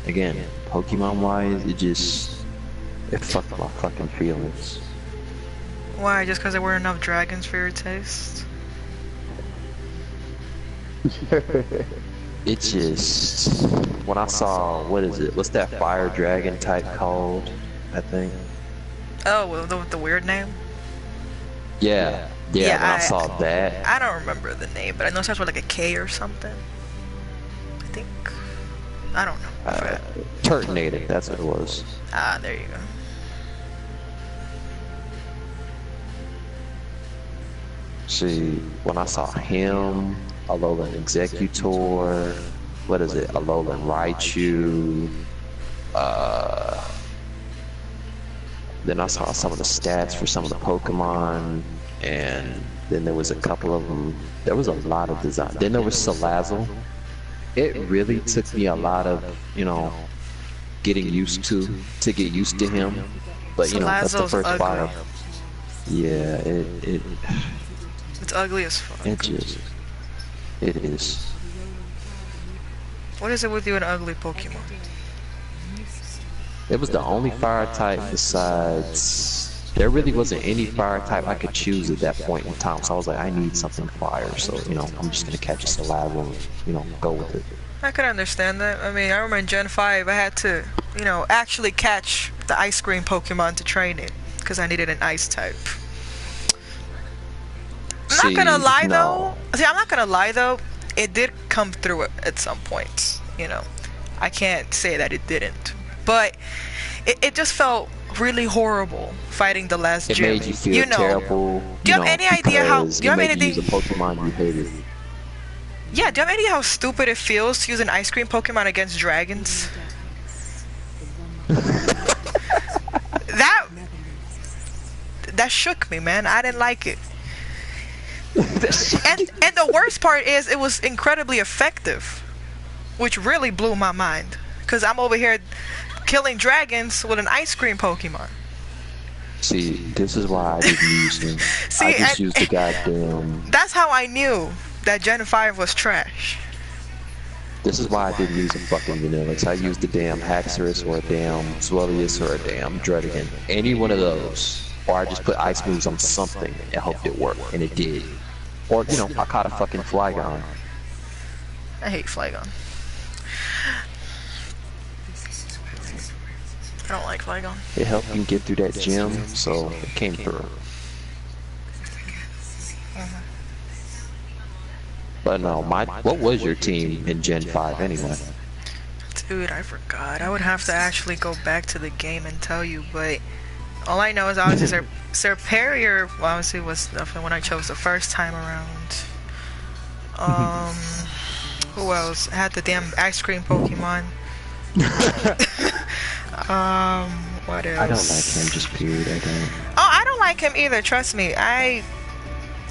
again, Pokemon wise, it fucked my fucking feelings. Why? Just because there weren't enough dragons for your taste? It just, when I saw, what is it? What's that fire dragon type called? I think. Oh, well, with the weird name? Yeah. Yeah, when I saw that. I don't remember the name, but I know it starts with like a K or something. I think. I don't know. Turtonated, that's what it was. Ah, there you go. See, when I saw him, Alolan Executor, what is it? Alolan Raichu. Then I saw some of the stats for some of the Pokemon, and then there was a couple of them. There was a lot of design. Then there was Salazzle. It really took me a lot of, getting used to get used to him. But that's the first fire. Yeah, it's ugly as fuck. It is. What is it with you and ugly Pokemon? It was the only fire type besides... There really wasn't any fire type I could choose at that point in time, so I was like, I need something fire, so, I'm just gonna catch a Salazzle and, go with it. I could understand that. I mean, I remember in Gen 5, I had to, actually catch the ice cream Pokemon to train it, because I needed an ice type. I'm not gonna lie though, it did come through at some point, I can't say that it didn't. But it just felt really horrible fighting the last gym. It made you feel terrible. Do you have any idea how? Do you have anything? Use a Pokemon you hated. Yeah. Do you have any idea how stupid it feels to use an ice cream Pokemon against dragons? That shook me, man. I didn't like it. and the worst part is it was incredibly effective, which really blew my mind. Cause I'm over here killing dragons with an ice cream Pokemon. See, this is why I didn't use him. I just used the goddamn... That's how I knew that Gen 5 was trash. This is why I didn't use a fucking Vanillix. I used the damn Haxorus or a damn Swellius or a damn Druddigan. Any one of those. Or I just put ice moves on something and hoped it worked. And it did. Or, I caught a fucking Flygon. I hate Flygon. I don't like Flygon. It helped him get through that gym, so it came through. But no, what was your team in Gen 5 anyway? Dude, I forgot. I would have to actually go back to the game and tell you, but all I know is obviously Serperior, well, obviously was definitely when I chose the first time around. Who else? I had the damn ice cream Pokemon. What else? I don't like him, just period, I don't. Oh, I don't like him either, trust me.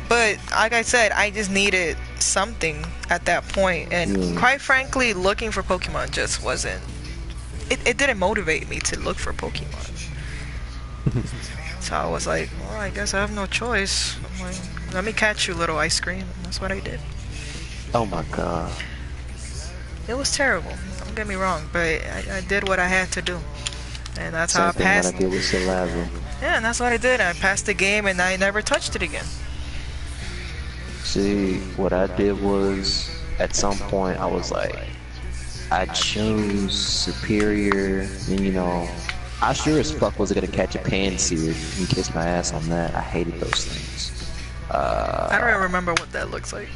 But like I said, I just needed something at that point, and quite frankly, looking for Pokemon just wasn't... It didn't motivate me to look for Pokemon. So I was like, well, I guess I have no choice. I'm like, let me catch you, little ice cream. And that's what I did. Oh my god. It was terrible. Don't get me wrong, but I did what I had to do. And that's how I passed. What I did with Salazzle. Yeah, and that's what I did. I passed the game and I never touched it again. See, what I did was, at some point, I was like, I chose Superior, and I sure as fuck wasn't gonna catch a Pansear and kiss my ass on that. I hated those things. I don't even remember what that looks like.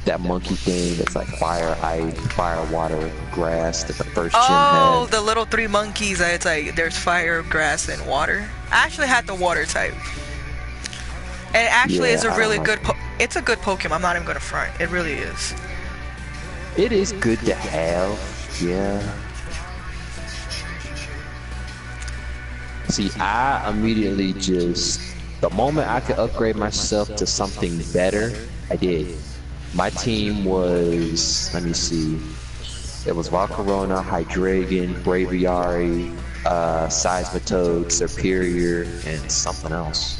That monkey thing that's like fire, ice, fire, water, grass that the first gym had. had. The little three monkeys that it's like there's fire, grass, and water. I actually had the water type. And it actually is a really good it's a good Pokemon, I'm not even gonna front. It really is. It is good to have, yeah. See, I immediately just, the moment I could upgrade myself to something better, I did. My team was, let me see, it was Volcarona, Hydreigon, Braviary, Seismitoad, Serperior, and something else.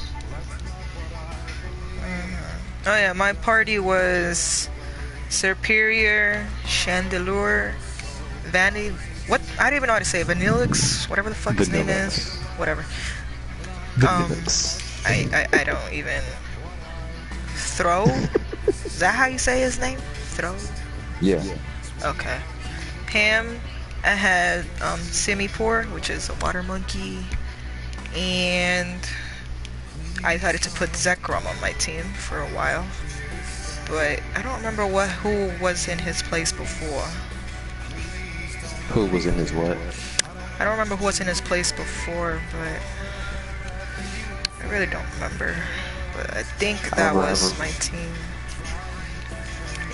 Oh yeah, my party was Serperior, Chandelure, what? I don't even know how to say it. Vanillix, whatever the fuck his name is. Whatever. I don't even... Throw? Is that how you say his name? Throw? Yeah. Okay. Him, I had Semi-Poor, which is a water monkey, and I decided to put Zekrom on my team for a while, but I don't remember who was in his place before. Who was in his what? I don't remember who was in his place before, but I really don't remember. But I think that was my team.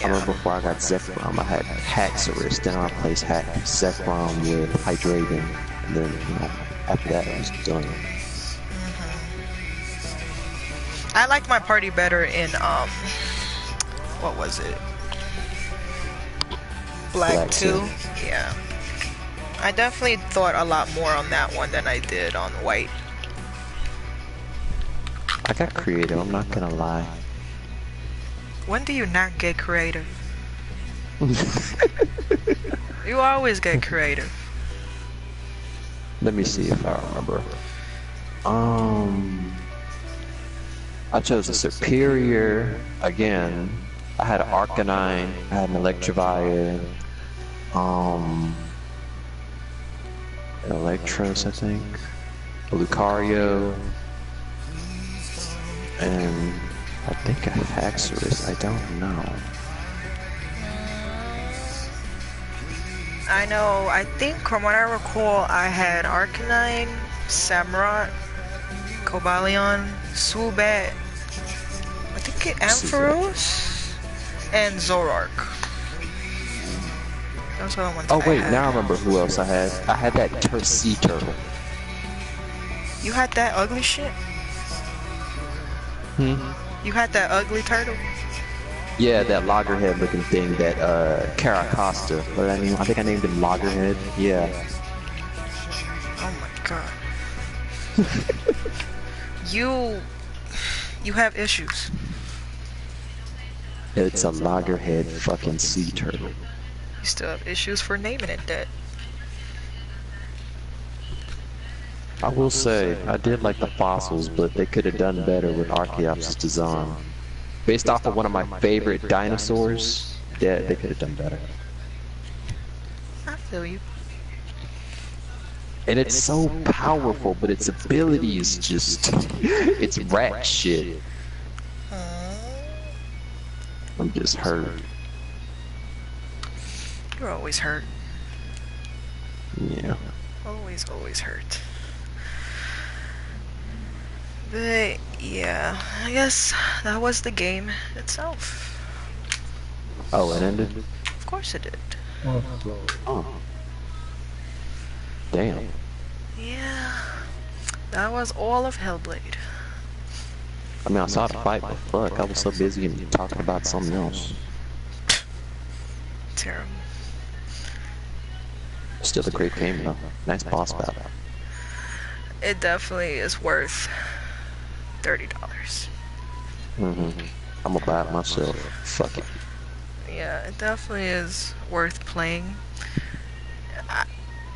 I remember before I got Zekrom, I had Haxorus, then I replaced Zekrom with Hydreigon, and then, after that I was done. I liked my party better in, what was it? Black 2? Yeah. I definitely thought a lot more on that one than I did on White. I got creative, I'm not gonna lie. When do you not get creative? You always get creative. Let me see if I remember. I chose a Superior again. I had an Arcanine, I had an Electivire, an Electros, I think, a Lucario, and I think a Haxorus, I don't know. I know, I think from what I recall, I had Arcanine, Samurott, Cobalion, Swoobat, I think Ampharos, and Zoroark. Those are the ones Oh wait, I had. now I remember who else I had. I had that Sea Turtle. You had that ugly shit? You had that ugly turtle? Yeah, that loggerhead looking thing, that Caracosta. But I think I named him Loggerhead. Yeah. Oh my god. You have issues. It's a loggerhead fucking sea turtle. You still have issues for naming it that. I will say, I did like the fossils, but they could have done better with Archeops' design. Based off of one of my favorite dinosaurs, yeah, they could have done better. I feel you. And it's so powerful, but its ability is just, it's rat shit. I'm just hurt. You're always hurt. Yeah. Always hurt. But yeah, I guess that was the game itself. Oh, it ended? Of course it did. Oh. Damn. Yeah, that was all of Hellblade. I mean, I saw the fight, but fuck, I was so busy talking about something else. Terrible. Still a great game, though. Nice boss battle. It definitely is worth $30. I'm gonna buy it myself. Fuck it. Yeah, it definitely is worth playing.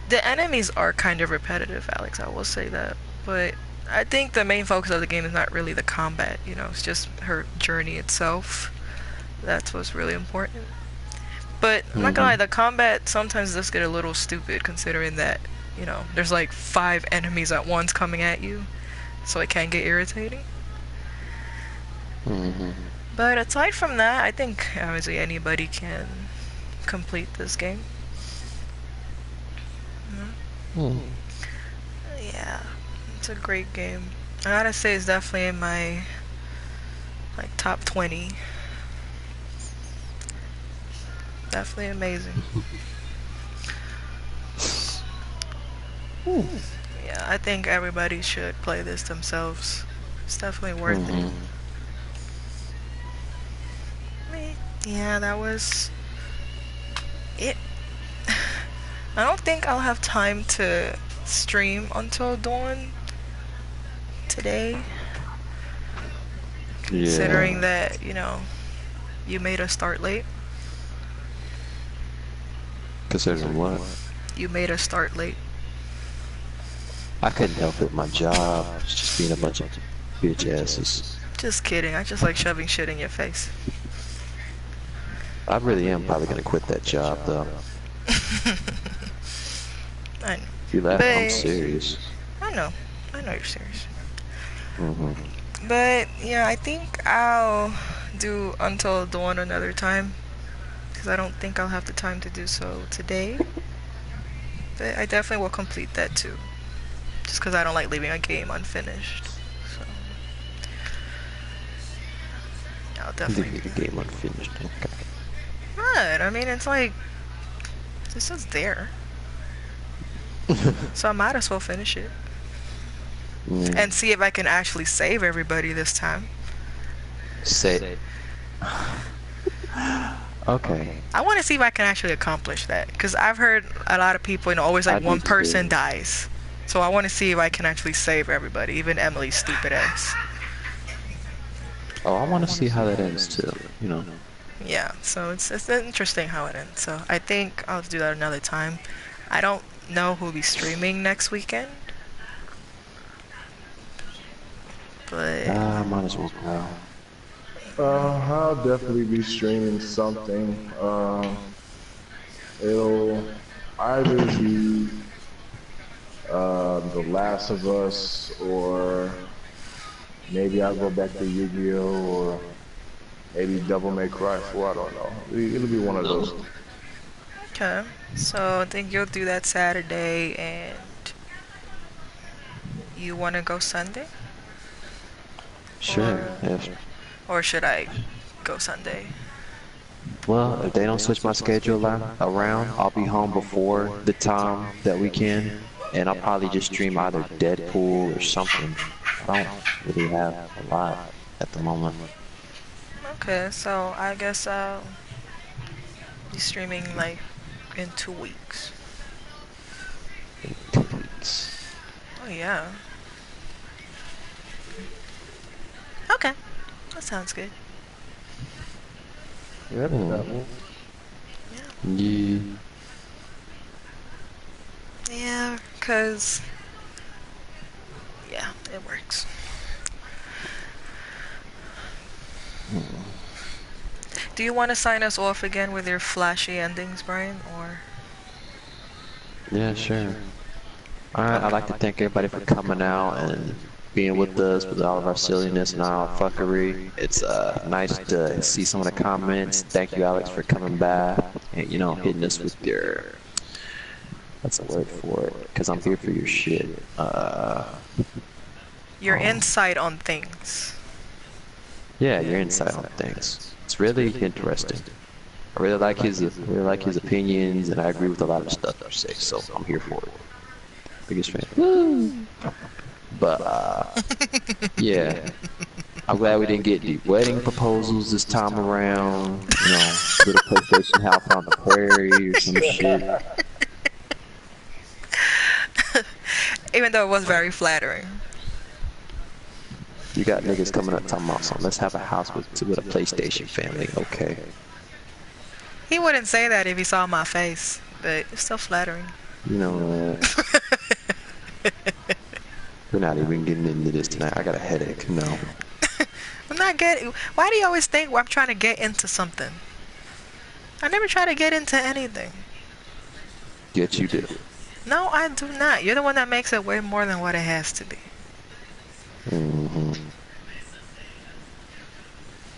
The enemies are kind of repetitive, Alex, I will say that. But I think the main focus of the game is not really the combat, it's just her journey itself. That's what's really important. But I'm not gonna lie, the combat sometimes does get a little stupid considering that, there's like 5 enemies at once coming at you. So it can get irritating. But aside from that, I think obviously anybody can complete this game. Yeah, it's a great game. I gotta say it's definitely in my top 20. Definitely amazing. Yeah, I think everybody should play this themselves. It's definitely worth it. Yeah, that was it. I don't think I'll have time to stream until dawn today. Considering that, you made us start late. Considering what? You made us start late. I couldn't help it, my job. It's just being a bunch of bitch asses. Just kidding, I just like shoving shit in your face. I really am probably gonna quit that job, though. I know. You laugh, I'm But serious. I know you're serious. Mm-hmm. But yeah, I think I'll do Until Dawn another time because I don't think I'll have the time to do so today. But I definitely will complete that too, just because I don't like leaving a game unfinished. So I'll definitely Leave do. the game unfinished. Okay. But I mean, it's like this is there, so I might as well finish it and see if I can actually save everybody this time. Say. Okay. I want to see if I can actually accomplish that because I've heard a lot of people, always like I one do person too. dies. So I want to see if I can actually save everybody, even Emily's stupid ass. Oh, I want to see how that ends too. You know. Yeah, so it's interesting how it ends. So I think I'll do that another time. I don't know who'll be streaming next weekend, but Might as well go. I'll definitely be streaming something. It'll either be The Last of Us, or maybe I'll go back to Yu-Gi-Oh, or maybe Devil May Cry 4. I don't know. It'll be one of those. okay. So I think you'll do that Saturday, and you want to go Sunday, Sure. Yes. or should I go Sunday? Well, if they don't switch my schedule around, I'll be home before the time that we can, and I'll probably just stream either Deadpool or something. I don't really have a lot at the moment. Okay, so I guess I'll be streaming like in 2 weeks. 2 weeks. Oh yeah. Okay, that sounds good. Yeah. Yeah, cause yeah, it works. Do you want to sign us off again with your flashy endings, Brian, or? Yeah, sure. Alright, I'd like to thank everybody for coming out and being with us with all of our silliness and our fuckery. It's nice to see some of the comments. Thank you, Alex, for coming back and, you know, hitting us with your, that's a word for it, because I'm here for your shit. Your insight on things. Yeah, your insight on things. It's really interesting. I really like his opinions, and I agree with a lot of stuff you say, so I'm here for it. Biggest fan. Woo! But yeah, I'm glad we didn't get the wedding proposals this time around. You know, little PlayStation house on the prairie or some shit. Even though it was very flattering. You got niggas coming up talking about something. Let's have a house with a PlayStation family. Okay. He wouldn't say that if he saw my face, but it's still flattering. You know, we're not even getting into this tonight. I got a headache. No. I'm not getting. Why do you always think I'm trying to get into something? I never try to get into anything. Yet you do. No, I do not. You're the one that makes it way more than what it has to be.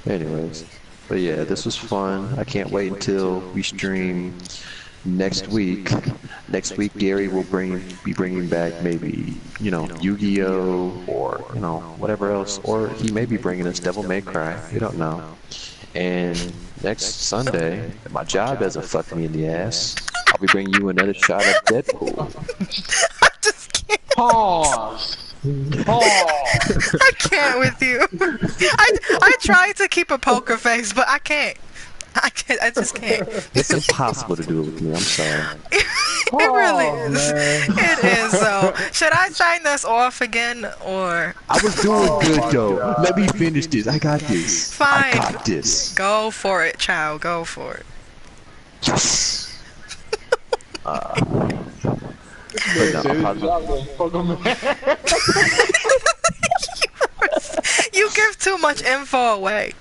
Anyways, but yeah, this was fun. I can't wait until we stream next week. Next week, Gary will be bringing back maybe, you know, Yu-Gi-Oh, or, you know, whatever else, or he may be bringing us Devil May Cry. We don't know. And next Sunday, if my job doesn't fuck me in the ass, I'll be bringing you another shot of Deadpool. I just can't. Pause. I can't with you. I try to keep a poker face, but I can't. I just can't. It's impossible to do it with me. I'm sorry. It really is. Man. It is. So, should I sign this off again, or? I was doing good though. Let me finish this. I got this. Fine. I got this. Go for it, child. Go for it. Yes. You give too much info away.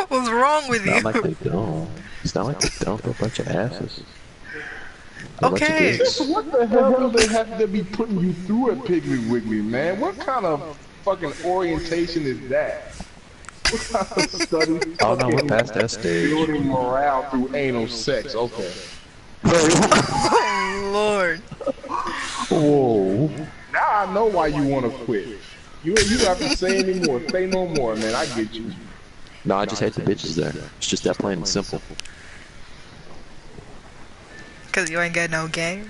What's wrong with you? It's not like they don't. It's not like they don't. They're a bunch of asses. What about your Okay. dicks? What the hell do they have to be putting you through at Piggly Wiggly, man? What kind of fucking orientation is that? What kind of study Oh no, we're fucking past that stage. building morale through anal sex? Okay. Oh Lord. Whoa. Now I know why you want to quit. You don't have to say anymore. Say no more, man. I get you. No, I just hate the bitches there. It's just that plain and simple. Cause you ain't got no game.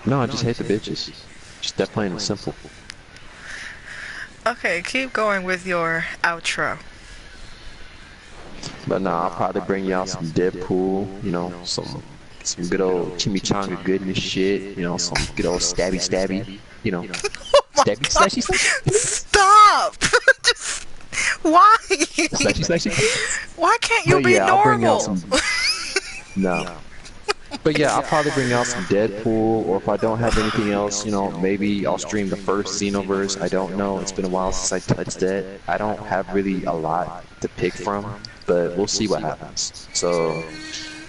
No, I just hate the bitches. Just that plain and simple. Okay, keep going with your outro. But nah, I'll probably bring y'all some Deadpool, you know, some good old chimichanga goodness shit, you know, some good old stabby, you know, stabby slashy slashy, Stop! Just why? slashy slashy. Why can't you But be yeah, I'll bring out normal? some. No. But yeah, I'll probably bring out some Deadpool, or if I don't have anything else, you know, maybe I'll stream the first Xenoverse. I don't know. It's been a while since I touched that. I don't have really a lot to pick from, but we'll see what happens. So,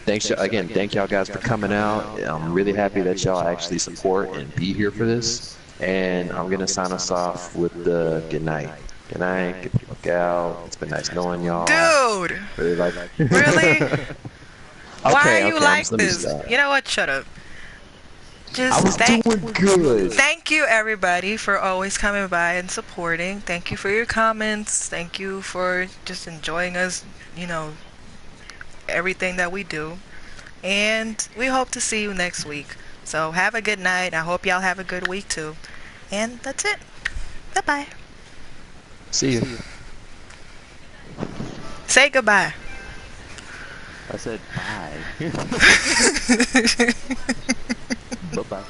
thanks again. Thank y'all guys for coming out. I'm really happy that y'all actually support and be here for this. And I'm gonna sign us off with the good night. Good night. Get the fuck out. It's been nice knowing y'all. Dude, Really like. really? Why are you like let me this? stop. You know what? Shut up. I Just was doing good. thank you everybody for always coming by and supporting. Thank you for your comments. Thank you for just enjoying us, you know, everything that we do. And we hope to see you next week. So have a good night. I hope y'all have a good week too. And that's it. Bye-bye. See you. Say goodbye. I said bye. Bye-bye.